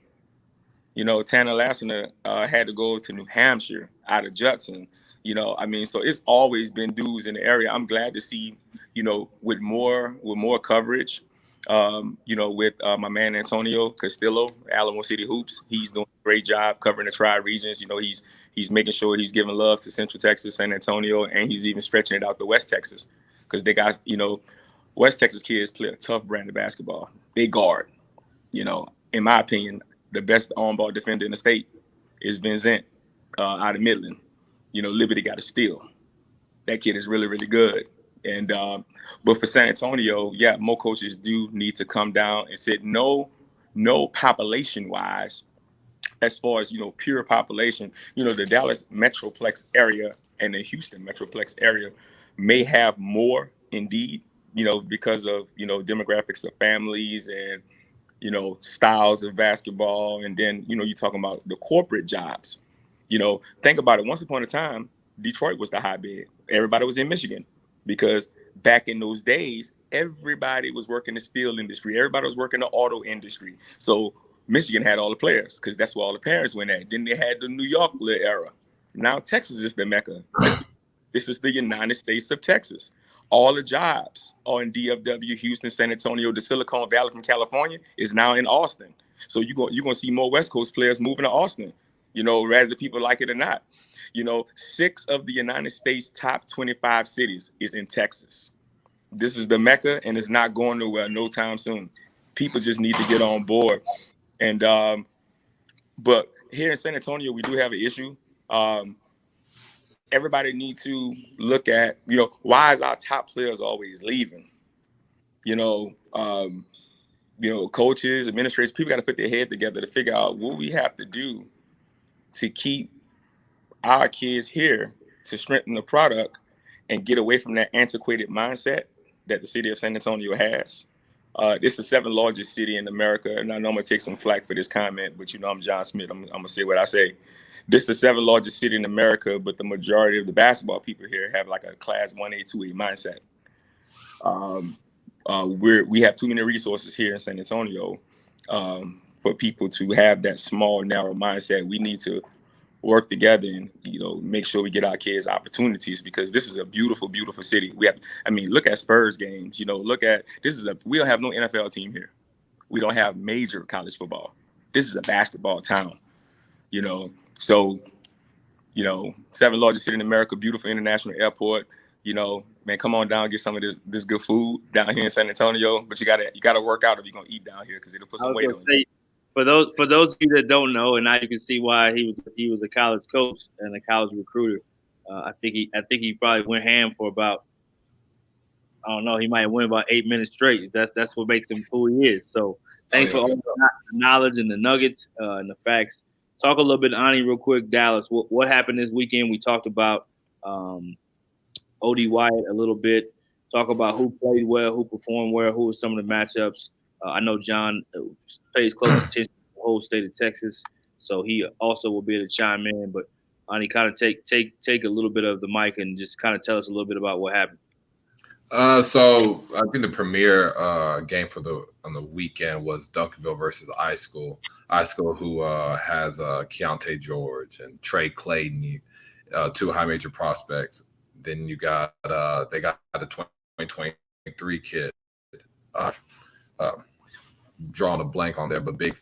Tanner Lassiter had to go to New Hampshire out of Judson. So it's always been dudes in the area. I'm glad to see, with more coverage, with my man Antonio Castillo, Alamo City Hoops. He's doing a great job covering the tri-regions. He's making sure he's giving love to Central Texas, San Antonio, and he's even stretching it out to West Texas, because they got, West Texas kids play a tough brand of basketball. They guard. In my opinion, the best on-ball defender in the state is Vincent out of Midland. Liberty got a steal. That kid is really, really good. And but for San Antonio, more coaches do need to come down and say no population-wise, as far as, pure population, the Dallas Metroplex area and the Houston Metroplex area may have more indeed, because of, demographics of families and, styles of basketball. And then, you're talking about the corporate jobs. Think about it. Once upon a time, Detroit was the hotbed. Everybody was in Michigan because back in those days, everybody was working the steel industry. Everybody was working the auto industry. So Michigan had all the players because that's where all the parents went at. Then they had the New York little era. Now Texas is the mecca. This is the United States of Texas. All the jobs are in DFW, Houston, San Antonio. The Silicon Valley from California is now in Austin. So you're going to see more West Coast players moving to Austin, whether the people like it or not. 6 of the United States top 25 cities is in Texas. This is the mecca, and it's not going nowhere no time soon. People just need to get on board. And but here in San Antonio, we do have an issue. Everybody needs to look at, why is our top players always leaving? Coaches, administrators, people got to put their head together to figure out what we have to do to keep our kids here, to strengthen the product and get away from that antiquated mindset that the city of San Antonio has. It's the 7th largest city in America, and I know I'm going to take some flack for this comment, but I'm John Smith. I'm going to say what I say. This is the 7th largest city in America, but the majority of the basketball people here have like a class 1A, 2A mindset. We have too many resources here in San Antonio for people to have that small, narrow mindset. We need to work together and, make sure we get our kids opportunities, because this is a beautiful, beautiful city. Look at Spurs games, we don't have no NFL team here. We don't have major college football. This is a basketball town, So, 7th largest city in America, beautiful international airport, man, come on down, get some of this good food down here in San Antonio. But you gotta work out if you're gonna eat down here, because it'll put some weight on you. For those of you that don't know, and now you can see why he was a college coach and a college recruiter. I think he probably went ham for about, I don't know, he might win about 8 minutes straight. That's what makes him who he is. So thanks for all the knowledge and the nuggets and the facts. Talk a little bit, Ani, real quick, Dallas. What happened this weekend? We talked about O.D. Wyatt a little bit. Talk about who played well, who performed well, who were some of the matchups. I know John pays close attention to the whole state of Texas, so he also will be able to chime in. But Ani, kind of take a little bit of the mic and just kind of tell us a little bit about what happened. So I think the premier game on the weekend was Duncanville versus iSchool. iSchool, who has Keontae George and Trey Clayton, 2 high major prospects. Then you got they got a 2023 kid. Drawing a blank on there, but big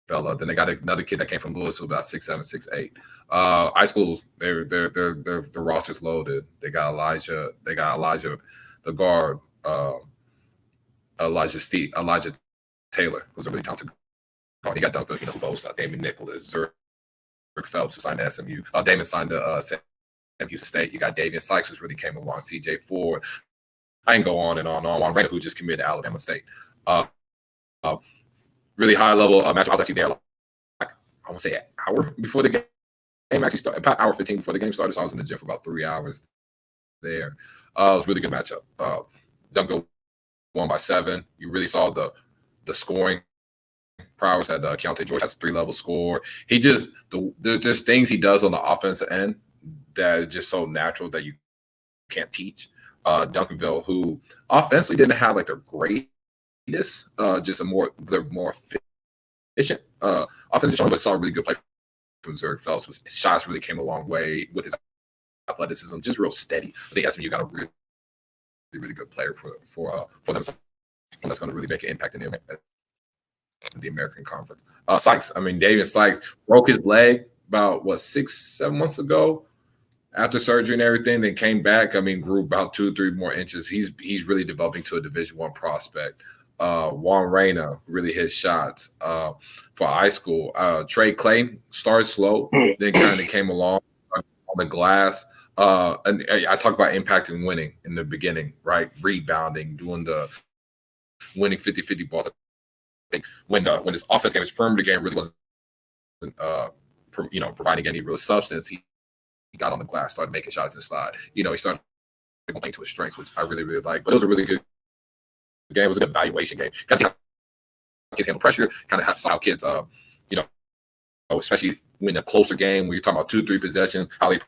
fella. Then they got another kid that came from Louisville, about 6'7", 6'8". iSchools, their roster's loaded. They got Elijah, the guard, Elijah Taylor, who's a really talented guard. He got Duncan, both Damon Nicholas, Zurich Phelps, who signed to SMU. Damon signed to Sam Houston State. You got Davian Sykes, who's really came along. CJ Ford. I can go on and on and on. Juan Reyna, who just committed to Alabama State. Really high level match. I was actually there, I want to say an hour before the game actually started, about hour 15 before the game started. So I was in the gym for about 3 hours there. It was a really good matchup. Duncan won by 7. You really saw the scoring prowess that Keontae George has a 3-level score. He just there's things he does on the offensive end that is just so natural that you can't teach. Duncanville, who offensively didn't have like the greatest, just they're more efficient offensive, but saw a really good play from Zurich Phelps. His shots really came a long way with his athleticism, just real steady. I think SMU got a really, really good player for them. That's going to really make an impact in the American Conference. Sykes, Davian Sykes broke his leg about 6-7 months ago after surgery and everything. Then came back. Grew about 2-3 more inches. He's really developing to a Division I prospect. Juan Reyna really hit shots for iSchool. Trey Clayton started slow, then kind of came along on the glass. And I talked about impacting winning in the beginning, right? Rebounding, doing the winning 50-50 balls. I think when his offense game, his perimeter game really wasn't providing any real substance, he got on the glass, started making shots inside. He started playing to his strengths, which I really, really like. But it was a really good game. It was a good evaluation game. Got to see how kids handle pressure, kind of how kids, especially when a closer game, when you're talking about 2-3 possessions, how they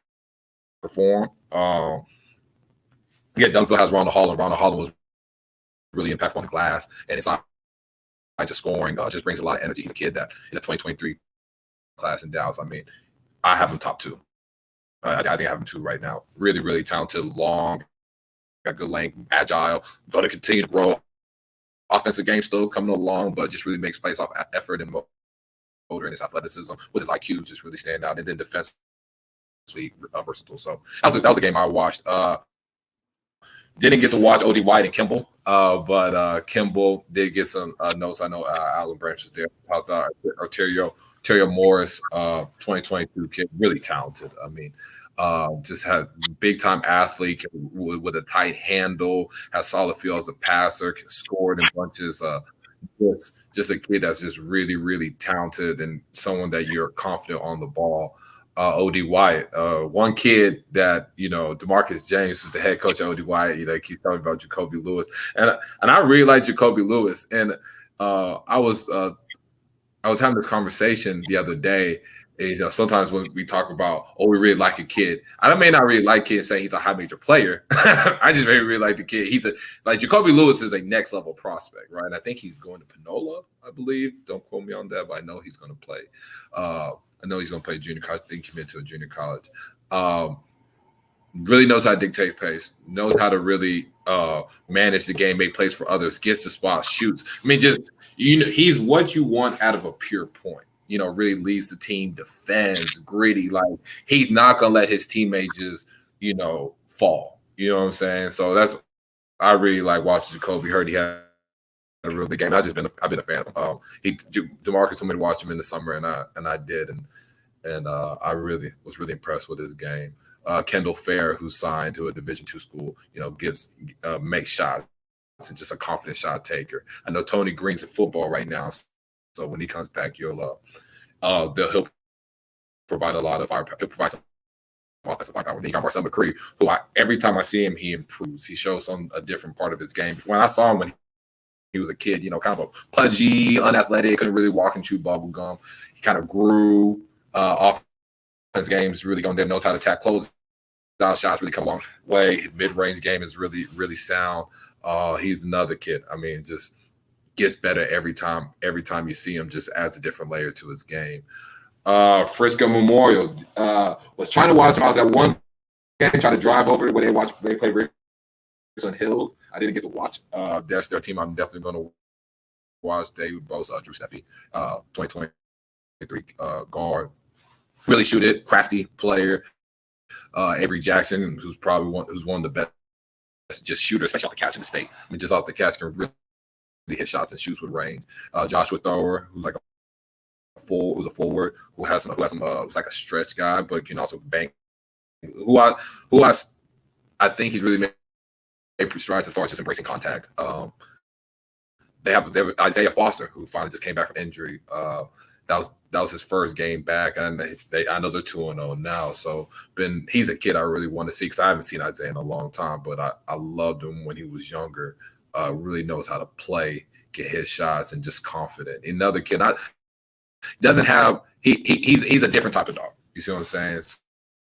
perform. Duncanville has Ronald Holland. Ronald Holland was really impactful on the glass, and it's not just scoring. Just brings a lot of energy. He's a kid that in the 2023 class in Dallas. I mean, I have him top 2. I think I have him 2 right now. Really, really talented, long, got good length, agile, going to continue to grow. Offensive game still coming along, but just really makes plays off effort and motor and his athleticism with his IQ just really stand out. And then defensively versatile. So that was a game I watched. Didn't get to watch O.D. White and Kimball, but Kimball did get some notes. I know Alan Branch was there. Arterio Morris, 2022 kid, really talented. I mean, just had big-time athlete with a tight handle, has solid feel as a passer, can score in bunches. Just a kid that's just really, really talented and someone that you're confident on the ball. O.D. Wyatt, one kid that, DeMarcus James was the head coach of O.D. Wyatt, keeps talking about Jacoby Lewis. And I really like Jacoby Lewis. And I was having this conversation the other day. Sometimes when we talk about, we really like a kid, I may not really like kids saying he's a high major player. I just really like the kid. Jacoby Lewis is a next level prospect, right? And I think he's going to Panola, I believe. Don't quote me on that, but I know he's going to play. I know he's going to play junior college. I think he went to a junior college. Really knows how to dictate pace, knows how to really manage the game, make plays for others, gets the spot, shoots. I mean, he's what you want out of a pure point. Really leads the team, defends, gritty. Like, he's not going to let his teammates just, fall. You know what I'm saying? So I really like watching Jacoby. Heard he had a real good game. I've been a fan of him. DeMarcus told me to watch him in the summer, and I did, and I really was really impressed with his game. Kendall Fair, who signed to a Division II school, makes shots and just a confident shot taker. I know Tony Green's in football right now, so when he comes back, he'll provide a lot of fire. He'll provide some offensive firepower. Then you got Marcel McCree, who every time I see him, he improves. He shows a different part of his game. When I saw him when he was a kid, kind of a pudgy, unathletic, couldn't really walk and chew bubble gum. He kind of grew off his game's really going there, knows how to attack close down shots, really come a long way. His mid-range game is really, really sound. He's another kid. I mean, just gets better every time. Every time you see him, just adds a different layer to his game. Frisco Memorial was trying to watch him. I was at one game trying to drive over where they play Richland Hills. I didn't get to watch their team. I'm definitely going to watch. They both Drew Steffi, 2023 guard. Really shoot it, crafty player. Avery Jackson, who's one of the best just shooters, especially off the catch in the state. I mean, just off the catch can really hit shots and shoots with range. Joshua Thrower, who's like who's a forward, who's like a stretch guy, but can also bank. I think he's really made strides as far as just embracing contact. They have Isaiah Foster, who finally just came back from injury. That was his first game back, and I know they're 2-0 now. So he's a kid I really want to see because I haven't seen Isaiah in a long time, but I loved him when he was younger. Really knows how to play, get his shots, and just confident. Another kid doesn't have he's a different type of dog. You see what I'm saying?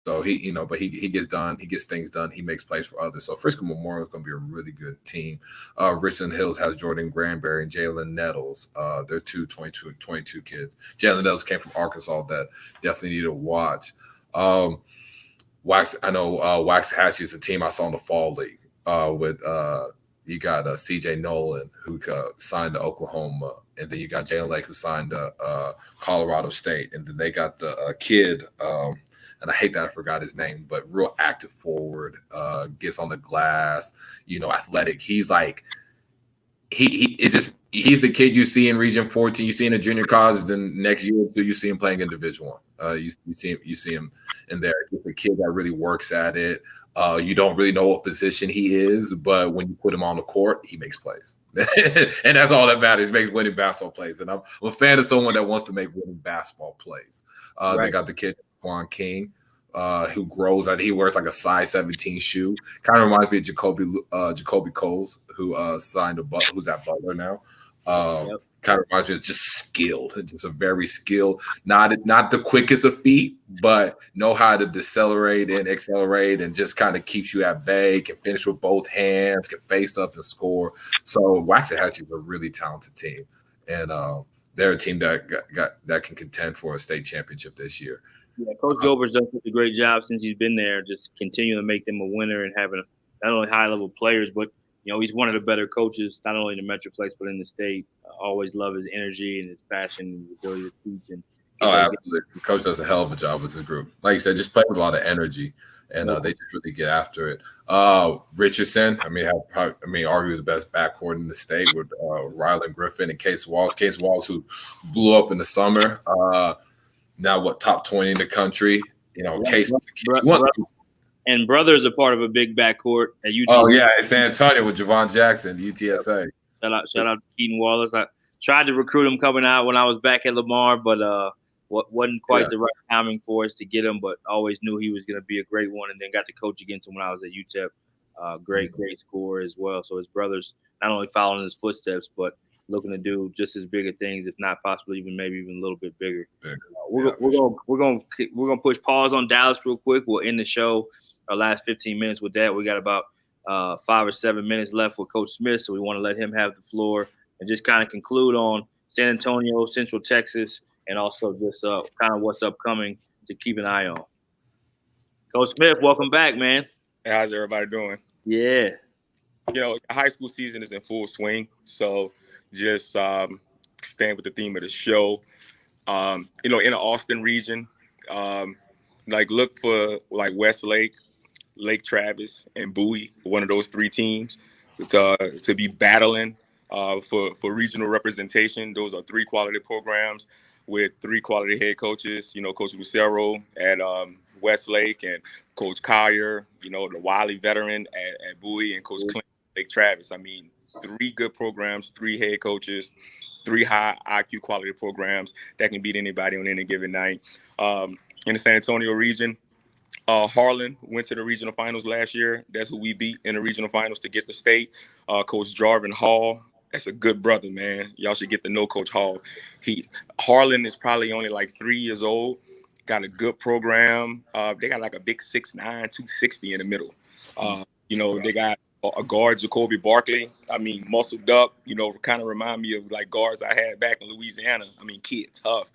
So but he gets done, he gets things done, he makes plays for others. So Frisco Memorial is going to be a really good team. Richland Hills has Jordan Granberry and Jalen Nettles. They're 22 kids. Jalen Nettles came from Arkansas that definitely need to watch. Wax Waxahachie is a team I saw in the fall league with you got CJ Nolan, who signed to Oklahoma, and then you got Jalen Lake, who signed to Colorado State, and then they got the kid and I hate that I forgot his name, but real active forward, gets on the glass, athletic. He's like, he's the kid you see in Region 14, you see in a junior college, then next year or two, you see him playing in Division 1. You see him in there. He's a kid that really works at it. You don't really know what position he is, but when you put him on the court, he makes plays. And that's all that matters. He makes winning basketball plays. And I'm a fan of someone that wants to make winning basketball plays. They got the kid, Juan King, who grows out. He wears like a size 17 shoe. Kind of reminds me of Jacoby Coles, who signed who's at Butler now. Kind of reminds me of just skilled, just a very skilled, not the quickest of feet, but know how to decelerate and accelerate and just kind of keeps you at bay, can finish with both hands, can face up and score. So Waxahachie is a really talented team. And they're a team that can contend for a state championship this year. Yeah, Coach Gilbert's done such a great job since he's been there, just continuing to make them a winner and having not only high-level players, but he's one of the better coaches, not only in the Metroplex, but in the state. I always love his energy and his passion and his ability to teach. And absolutely. The coach does a hell of a job with this group. Like you said, just play with a lot of energy, and they just really get after it. Richardson, argue the best backcourt in the state with Ryland Griffin and Case Walls. Case Walls, who blew up in the summer. Now, top 20 in the country? Case. And Brother's a part of a big backcourt at UTSA. Oh, yeah, it's San Antonio with Javon Jackson, UTSA. Shout out to Keaton Wallace. I tried to recruit him coming out when I was back at Lamar, but wasn't quite the right timing for us to get him, but always knew he was going to be a great one, and then got to coach against him when I was at UTEP. Great scorer as well. So his brother's not only following his footsteps, but looking to do just as big of things, if not possibly maybe even a little bit bigger. We're gonna push pause on Dallas real quick. We'll end the show. Our last 15 minutes with that. We got about 5 or 7 minutes left with Coach Smith, so we want to let him have the floor and just kind of conclude on San Antonio, Central Texas, and also just kind of what's upcoming to keep an eye on. Coach Smith, welcome back, man. Hey, how's everybody doing? Yeah. High school season is in full swing, so just staying with the theme of the show. In the Austin region, look for Westlake, Lake Travis, and Bowie, one of those 3 teams to be battling for regional representation. Those are 3 quality programs with 3 quality head coaches. Coach Lucero at Westlake and Coach Collier, the Wiley veteran at Bowie, and Coach Clinton at Lake Travis. 3 good programs, 3 head coaches, 3 high IQ quality programs that can beat anybody on any given night. In the San Antonio region, Harlan went to the regional finals last year. That's who we beat in the regional finals to get the state. Coach Jarvin Hall, that's a good brother, man. Y'all should get to know Coach Hall. Harlan is probably only 3 years old. Got a good program. They got a big 6'9", 260 in the middle. They got a guard, Jacoby Barkley. Muscled up. Kind of remind me of guards I had back in Louisiana. Kid tough.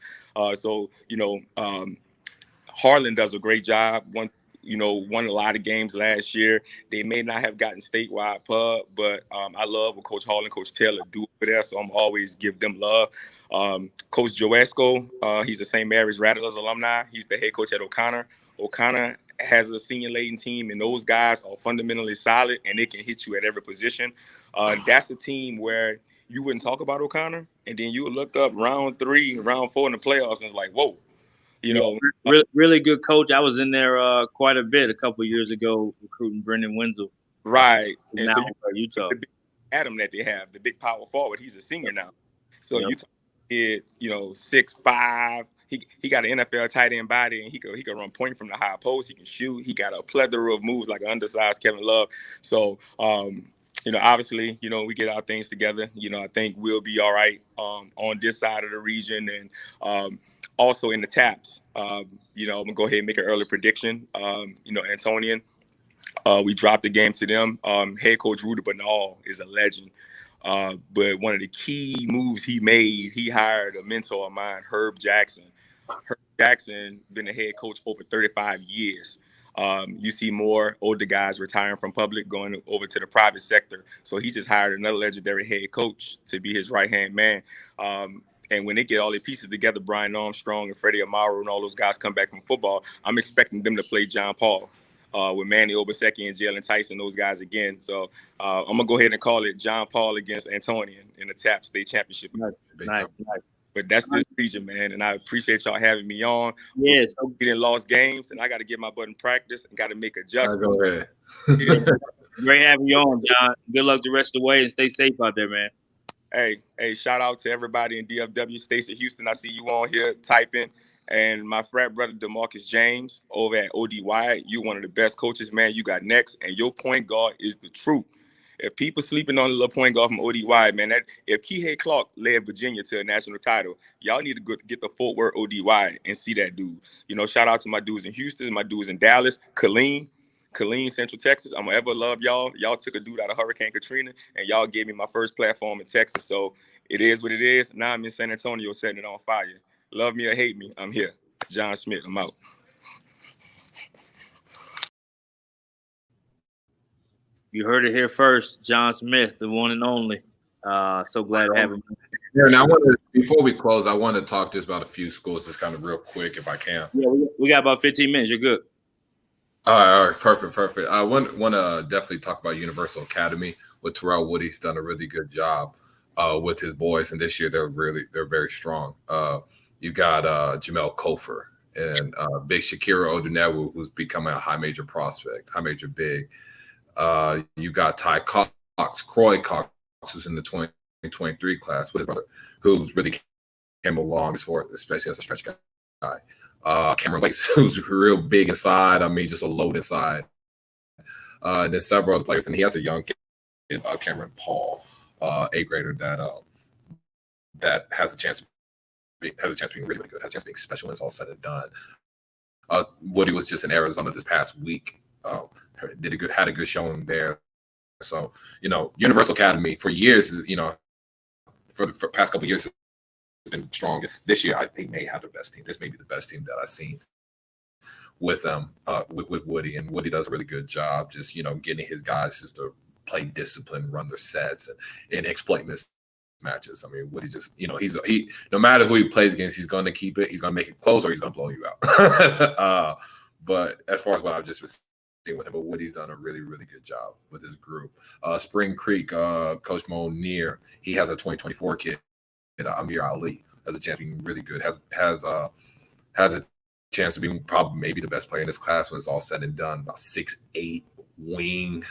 Harlan does a great job. Won a lot of games last year. They may not have gotten statewide pub, but I love what Coach Hall and Coach Taylor do over there, so I'm always give them love. Coach Joesco, he's the St. Mary's Rattlers alumni. He's the head coach at O'Connor. O'Connor has a senior-laden team, and those guys are fundamentally solid, and they can hit you at every position. That's a team where you wouldn't talk about O'Connor, and then you would look up round 3, round 4 in the playoffs, and it's like, whoa. Really good coach. I was in there quite a bit a couple of years ago recruiting Brendan Wenzel. Right. And now so Utah. The big Adam that they have, the big power forward, he's a senior now. So Utah is, 6'5". He got an NFL tight end body, and he could run point from the high post. He can shoot. He got a plethora of moves like an undersized Kevin Love. So obviously, we get our things together. I think we'll be all right on this side of the region. And also in the TAPS, I'm going to go ahead and make an early prediction. Antonian, we dropped the game to them. Head coach Rudy Bernal is a legend. But one of the key moves he made, he hired a mentor of mine, Herb Jackson. Herb Jackson been a head coach over 35 years. You see more older guys retiring from public, going over to the private sector. So he just hired another legendary head coach to be his right-hand man. And when they get all their pieces together, Brian Armstrong and Freddie Amaro and all those guys come back from football, I'm expecting them to play John Paul with Manny Obaseki and Jalen Tyson, those guys again. So I'm going to go ahead and call it John Paul against Antonian in the TAP State Championship. Nice. But that's this region, man, and I appreciate y'all having me on. Yes. We didn't lost games, and I got to get my butt in practice and got to make adjustments. Go ahead. Great having you on, John. Good luck the rest of the way and stay safe out there, man. Hey, shout out to everybody in DFW, Stacey Houston. I see you on here typing. And my frat brother, DeMarcus James, over at ODY. You one of the best coaches, man. You got next. And your point guard is the truth. If people sleeping on the little point guard from ODY, man, that if Kihei Clark led Virginia to a national title, y'all need to go get the Fort Worth ODY and see that dude. You know, shout out to my dudes in Houston, my dudes in Dallas, Killeen, Central Texas. I'm gonna ever love y'all. Y'all took a dude out of Hurricane Katrina, and y'all gave me my first platform in Texas. So it is what it is. Now I'm in San Antonio setting it on fire. Love me or hate me, I'm here. John Smith, I'm out. You heard it here first. John Smith, the one and only. So glad to have him. Yeah, now before we close, I want to talk just about a few schools, just kind of real quick, if I can. Yeah, we got about 15 minutes. You're good. All right, perfect. I want to definitely talk about Universal Academy with Terrell Woody. He's done a really good job with his boys, and this year they're very strong. You got Jamel Kofer and big Shakira Odunewu, who's becoming a high major prospect, high major big. You got Ty Cox, Croy Cox, who's in the 2023 class with his brother, who's really came along especially as a stretch guy. Cameron Lakes, who's real big inside. I mean, just a load inside. And then several other players, and he has a young kid, Cameron Paul, 8th grader that has a chance of being really, really good. Has a chance of being special when it's all said and done. Woody was just in Arizona this past week. Had a good showing there. So, you know, Universal Academy for years, you know, for the past couple of years, has been strong. This year, I think may have the best team. This may be the best team that I've seen with them, with Woody. And Woody does a really good job just, you know, getting his guys just to play discipline, run their sets, and exploit mismatches. I mean, Woody just, you know, he no matter who he plays against, he's going to keep it. He's going to make it close, or he's going to blow you out. But as far as what I've just been seeing with him, but Woody's done a really, really good job with his group. Spring Creek, Coach Mo Neer, he has a 2024 kid. Amir Ali has a chance of being really good. Has a chance of being probably maybe the best player in this class when it's all said and done. About 6'8", wing,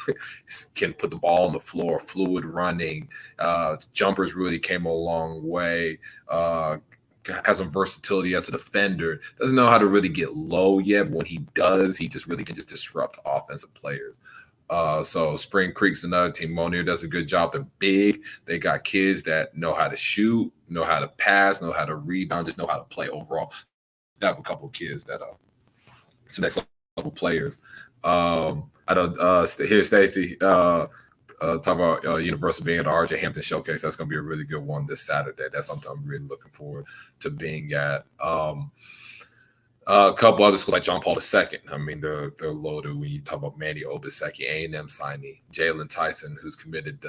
can put the ball on the floor, fluid running. Jumpers really came a long way. Has some versatility as a defender. Doesn't know how to really get low yet, but when he does, he just really can just disrupt offensive players. So Spring Creek's another team. Monier does a good job. They're big. They got kids that know how to shoot, know how to pass, know how to rebound, just know how to play overall. They have a couple of kids that some next level players. I know here Stacey talk about Universal being at the RJ Hampton Showcase. That's going to be a really good one this Saturday. That's something I'm really looking forward to being at. A couple other schools like John Paul II. I mean, they're loaded when you talk about Manny Obaseki, A&M signee, Jalen Tyson, who's committed,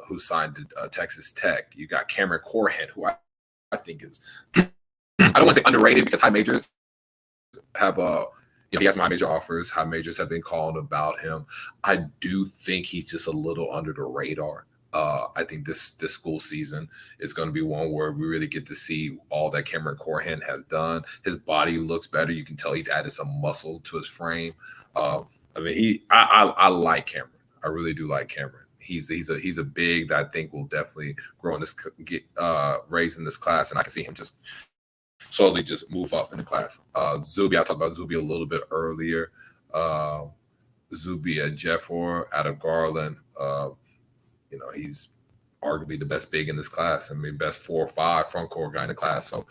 who signed to Texas Tech. You got Cameron Corhen, who I think is, I don't want to say underrated because high majors have he has high major offers. High majors have been calling about him. I do think he's just a little under the radar. I think this school season is going to be one where we really get to see all that Cameron Corhen has done. His body looks better. You can tell he's added some muscle to his frame. I mean, I like Cameron. I really do like Cameron. He's a big that I think will definitely grow in this, get raised in this class, and I can see him just slowly just move up in the class. Zuby, I talked about Zuby a little bit earlier. Zuby at Jeffor out of Garland. You know, he's arguably the best big in this class. I mean, best 4 or 5 front court guy in the class. So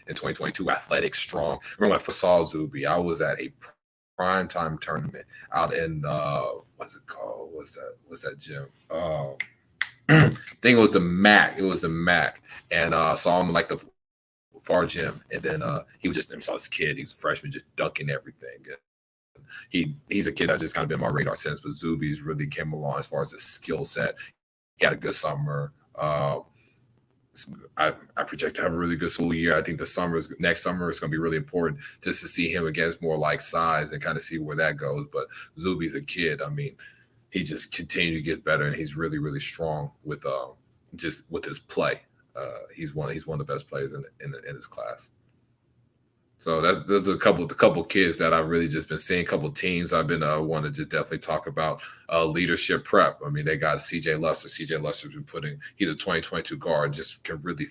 in 2022, athletic, strong. I remember when I first saw Zuby, I was at a primetime tournament out in what's it called? What's that gym? I think it was the MAC. It was the MAC, and saw him in like the far gym, and then he was just, I saw this kid. He was a freshman, just dunking everything. He's a kid that's just kind of been on my radar since, but Zuby's really came along as far as his skill set. He had a good summer. I project to have a really good school year. I think next summer is going to be really important just to see him against more like size and kind of see where that goes. But Zuby's a kid. I mean, he just continued to get better, and he's really, really strong with just with his play. he's one of the best players in his class. So there's a couple kids that I've really just been seeing. A couple teams I've been want to just definitely talk about. Leadership prep. I mean, they got CJ Luster. CJ Luster's been he's a 2022 guard, just can really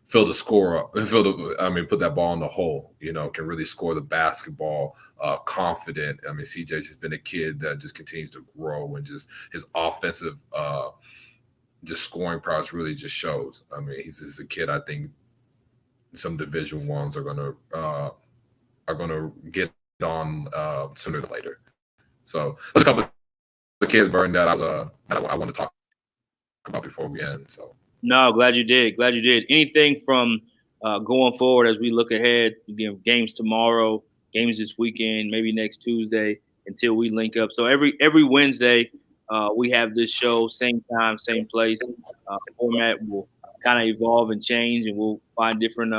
fill the score up, put that ball in the hole, can really score the basketball, confident. I mean, CJ's just been a kid that just continues to grow, and just his offensive just scoring prowess really just shows. I mean, he's just a kid I think some Division Ones are gonna get on sooner than later. So there's a couple of kids, Burton, that I want to talk about before we end. So no, glad you did. Anything from going forward as we look ahead? Again, games tomorrow, games this weekend, maybe next Tuesday until we link up. So every Wednesday we have this show, same time, same place. Format will kind of evolve and change, and we'll find different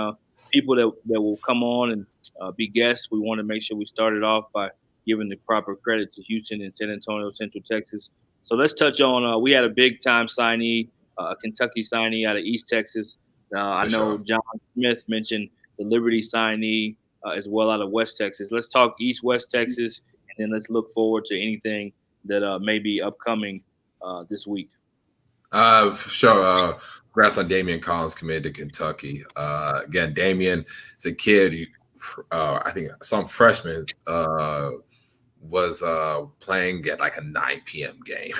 people that will come on and be guests. We want to make sure we started off by giving the proper credit to Houston and San Antonio, Central Texas. So let's touch on. We had a big time signee, a Kentucky signee out of East Texas. I know John Smith mentioned the Liberty signee as well out of West Texas. Let's talk East West Texas, and then let's look forward to anything that may be upcoming this week. Sure. Congrats on Damian Collins committed to Kentucky. Again, Damian is a kid. I think some freshman was playing at like a 9 p.m. game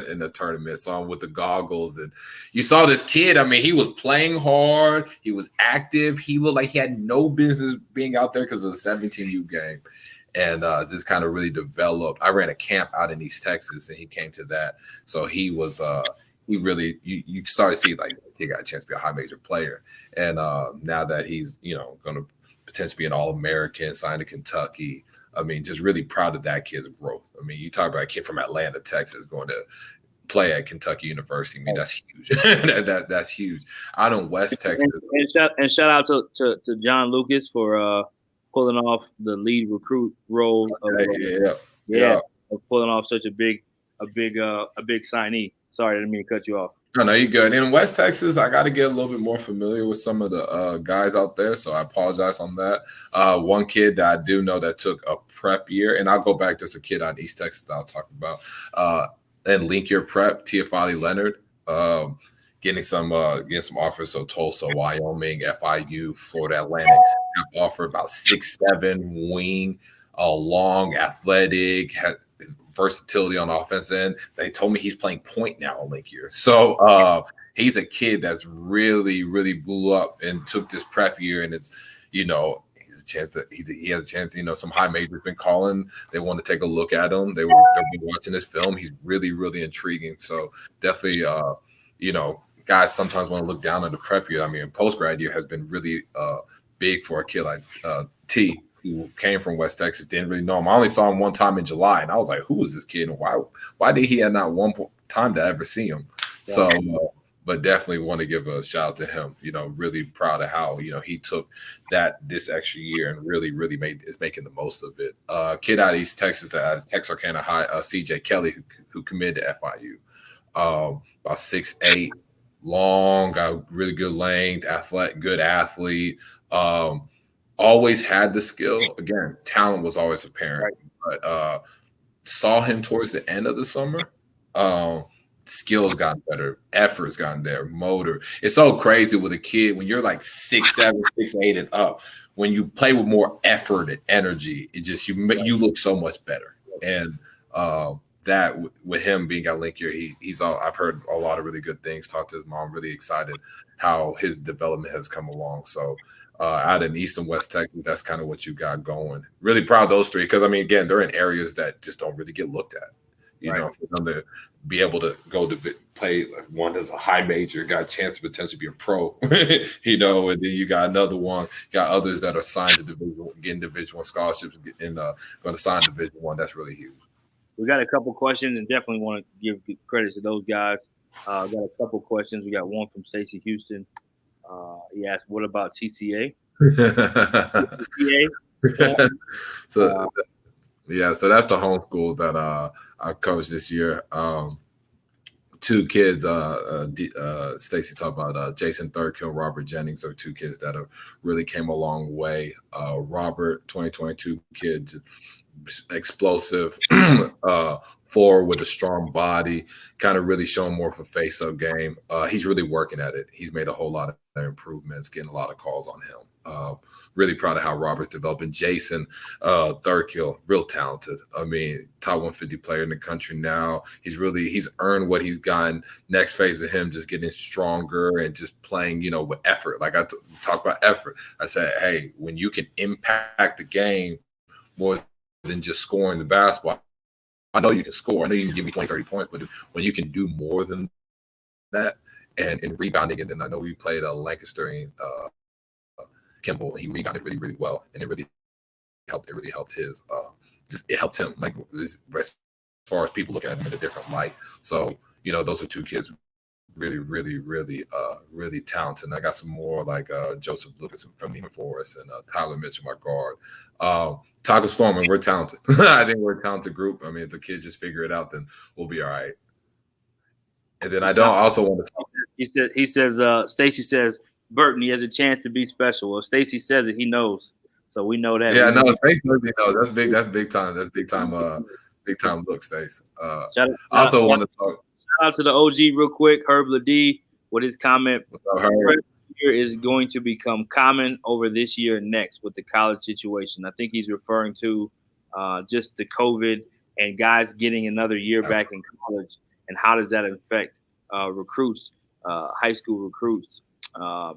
in the tournament. Saw him with the goggles, and you saw this kid. I mean, he was playing hard. He was active. He looked like he had no business being out there because of the 17U game, and just kind of really developed. I ran a camp out in East Texas, and he came to that. So he was he really you started to see like he got a chance to be a high major player, and now that he's going to potentially be an All-American, signed to Kentucky. I mean, just really proud of that kid's growth. I mean, you talk about a kid from Atlanta, Texas, going to play at Kentucky University. I mean, that's huge. That's huge. Out in West Texas. And shout out to John Lucas for pulling off the lead recruit role. Of pulling off such a big signee. Sorry, I didn't mean to cut you off. No, you're good. In West Texas, I got to get a little bit more familiar with some of the guys out there, so I apologize on that. One kid that I do know that took a prep year, and I'll go back to a kid out in East Texas that I'll talk about. And link year prep, Tiafali Leonard, getting some offers. So Tulsa, Wyoming, FIU, Florida Atlantic have offered about 6'7" wing, long, athletic, versatility on offense end. They told me he's playing point now on link year. So he's a kid that's really, really blew up and took this prep year, and it's, he has a chance. Some high majors been calling. They want to take a look at him. They've been watching this film. He's really, really intriguing. So definitely, guys sometimes want to look down on the prep year. I mean, post grad year has been really big for a kid like T, who came from West Texas. Didn't really know him. I only saw him one time in July, and I was like, "Who is this kid? And why did he have not one time to ever see him?" Yeah. So. But definitely want to give a shout out to him. Really proud of how he took this extra year and really, really is making the most of it. Kid out of East Texas, Texarkana High, CJ Kelly, who committed to FIU. About 6'8", long, got really good length, good athlete. Always had the skill. Again, talent was always apparent, but saw him towards the end of the summer. Skills gotten better, effort's gotten there, motor. It's so crazy with a kid when you're like 6'7", 6'8", and up. When you play with more effort and energy, it just you look so much better. And that with him being at link year, I've heard a lot of really good things. Talked to his mom, really excited how his development has come along. So out in East and West Texas, that's kind of what you got going. Really proud of those three because again, they're in areas that just don't really get looked at. For them to be able to go to play one as a high major, got a chance to potentially be a pro, and then you got another one, got others that are signed to getting Division I scholarships and going to sign Division I. That's really huge. We got a couple questions and definitely want to give credit to those guys. Got a couple questions. We got one from Stacey Houston. He asked, "What about TCA?" TCA? So that's the homeschool that I coached this year. two kids. Stacy talked about Jason Thurkill, Robert Jennings are two kids that have really came a long way. Robert, 2022 kid, explosive, forward with a strong body, kind of really showing more of a face-up game. He's really working at it. He's made a whole lot of improvements, getting a lot of calls on him. Really proud of how Robert's developing. Jason Thurkill, real talented. I mean, top 150 player in the country now. He's earned what he's gotten. Next phase of him just getting stronger and just playing, with effort. Like I talk about effort. I said, hey, when you can impact the game more than just scoring the basketball, I know you can score. I know you can give me 20, 30 points, but when you can do more than that and rebounding, and then I know we played Lancaster and Kimball, he rebounded really, really well, and it really helped his it helped him, like, as far as people look at him in a different light. So those are two kids really, really, really, really talented. And I got some more like Joseph Lucas from Neiman Forest and Tyler Mitchell, my guard. Taco Storm, and we're talented. I think we're a talented group. I mean, if the kids just figure it out, then we'll be all right. And then I also want to talk. He says, Stacy says, Burton, he has a chance to be special. Well, Stacy says it, he knows. So we know that. Yeah, no, Stacy knows. That's big. That's big time. That's big time. Big time look, Stacy. I also want to talk. Shout out to the OG real quick, Herb Ladie, with his comment. What's up, Herb? Year is going to become common over this year and next with the college situation. I think he's referring to just the COVID and guys getting another year back in college, and how does that affect recruits, high school recruits,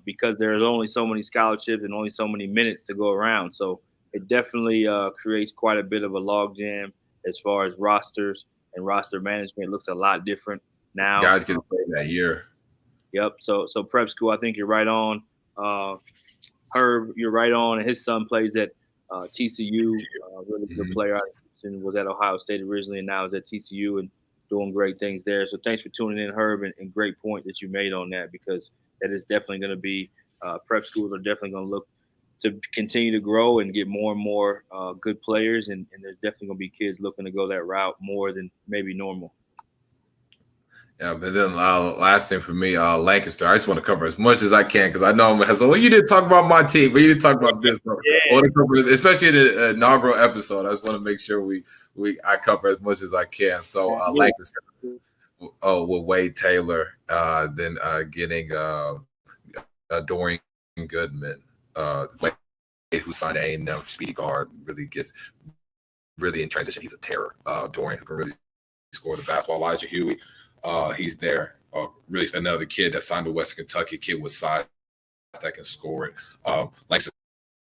because there's only so many scholarships and only so many minutes to go around. So it definitely creates quite a bit of a logjam as far as rosters and roster management. It looks a lot different now. Guys get to play that year. Yep. So prep school, I think you're right on. Herb, you're right on. And his son plays at TCU. Really good player. And was at Ohio State originally, and now is at TCU and doing great things there. So thanks for tuning in, Herb, and great point that you made on that, because that is definitely going to be prep schools are definitely going to look to continue to grow and get more and more good players, and there's definitely going to be kids looking to go that route more than maybe normal. Yeah, but then last thing for me, Lancaster. I just want to cover as much as I can because I know I'm so. Well, you didn't talk about my team, but you didn't talk about this. So I want to cover, especially in the inaugural episode. I just want to make sure I cover as much as I can. So Lancaster, with Wade Taylor, then getting Dorian Goodman, Wade, who signed A&M, speedy guard, really in transition. He's a terror. Dorian, who can really score the basketball. Elijah Huey. He's there. Really, another kid that signed to Western Kentucky, kid with size that can score it. Lancaster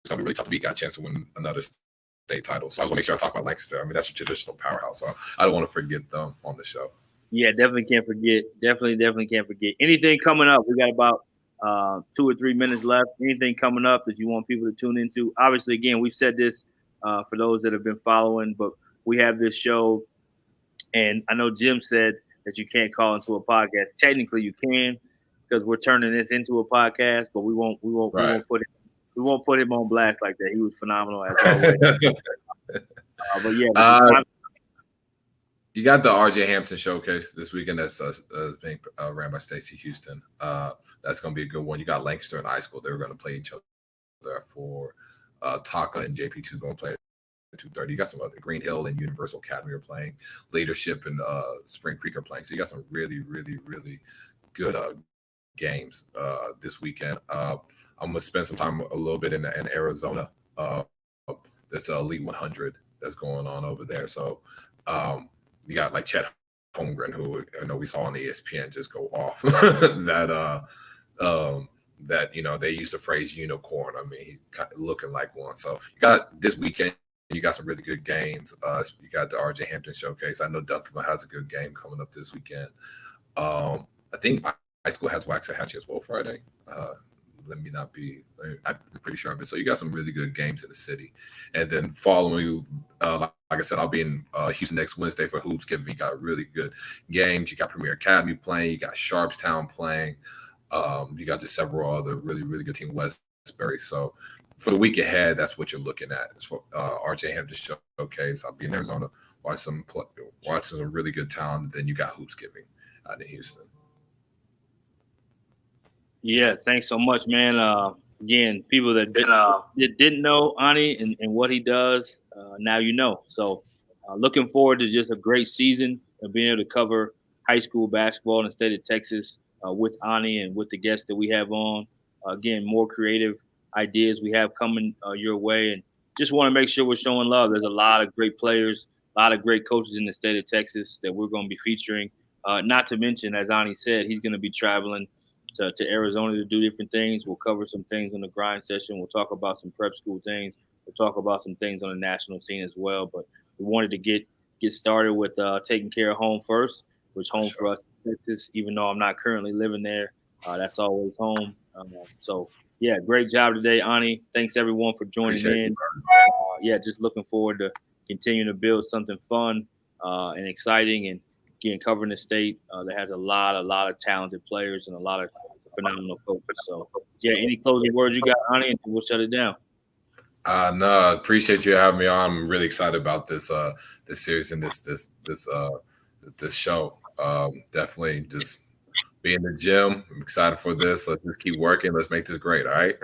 is going to be really tough to beat. Got a chance to win another state title. So I want to make sure I talk about Lancaster. I mean, that's a traditional powerhouse. So I don't want to forget them on the show. Yeah, definitely can't forget. Definitely can't forget. Anything coming up? We got about 2 or 3 minutes left. Anything coming up that you want people to tune into? Obviously, again, we've said this for those that have been following, but we have this show, and I know Jim said that you can't call into a podcast. Technically, you can, because we're turning this into a podcast, but we won't put him on blast like that. He was phenomenal as always. But yeah, you got the RJ Hampton showcase this weekend that's being ran by Stacey Houston. That's going to be a good one. You got Lancaster and High School. They're going to play each other for Taka and JP2 going to play 2:30. You got some other Green Hill and Universal Academy are playing. Leadership and Spring Creek are playing. So you got some really, really, really good games this weekend. I'm gonna spend some time a little bit in Arizona. There's the Elite 100 that's going on over there. So you got like Chet Holmgren, who I know we saw on ESPN just go off. that they use the phrase unicorn. I mean, he kind of looking like one. So you got this weekend. You got some really good games. You got the RJ Hampton showcase. I know Duncanville has a good game coming up this weekend. I think High School has Waxahachie as well Friday. I'm pretty sure of it. So you got some really good games in the city. And then following, like I said, I'll be in Houston next Wednesday for Hoops Giving. You got really good games. You got Premier Academy playing. You got Sharpstown playing. You got just several other really, really good teams, Westbury. So for the week ahead, that's what you're looking at. It's for RJ Hampton showcase. I'll be in Arizona, watch some really good talent. Then you got Hoops Giving out in Houston. Yeah, thanks so much, man. Again, people that didn't know Ani and what he does, now you know. So, looking forward to just a great season of being able to cover high school basketball in the state of Texas with Ani and with the guests that we have on. Again, more creative ideas we have coming your way, and just want to make sure we're showing love. There's a lot of great players, a lot of great coaches in the state of Texas that we're going to be featuring. Not to mention, as Ani said, he's going to be traveling to Arizona to do different things. We'll cover some things on the grind session. We'll talk about some prep school things. We'll talk about some things on the national scene as well. But we wanted to get started with taking care of home first, which home for us is Texas. Even though I'm not currently living there, that's always home. So yeah, great job today, Ani. Thanks everyone for joining Appreciate in. Yeah, just looking forward to continuing to build something fun and exciting, and again covering the state that has a lot of talented players and a lot of phenomenal coaches. So yeah, any closing words you got, Ani, and we'll shut it down. No, appreciate you having me on. I'm really excited about this series and this show. Definitely just be in the gym. I'm excited for this. Let's just keep working. Let's make this great. All right.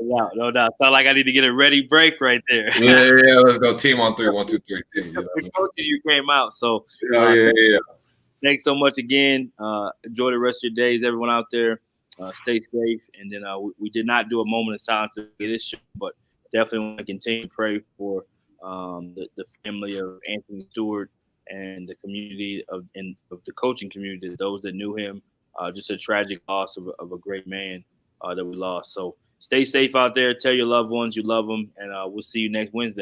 No doubt. Sound like I need to get a ready break right there. Yeah. Let's go. Team on 3. 1, 2, 3. Team. The coaches you came out. So yeah. Thanks so much again. Enjoy the rest of your days, everyone out there. Stay safe. And then we did not do a moment of silence for this show, but definitely want to continue to pray for the family of Anthony Stewart and the community of the coaching community, those that knew him. Just a tragic loss of a great man that we lost. So stay safe out there. Tell your loved ones you love them, and we'll see you next Wednesday.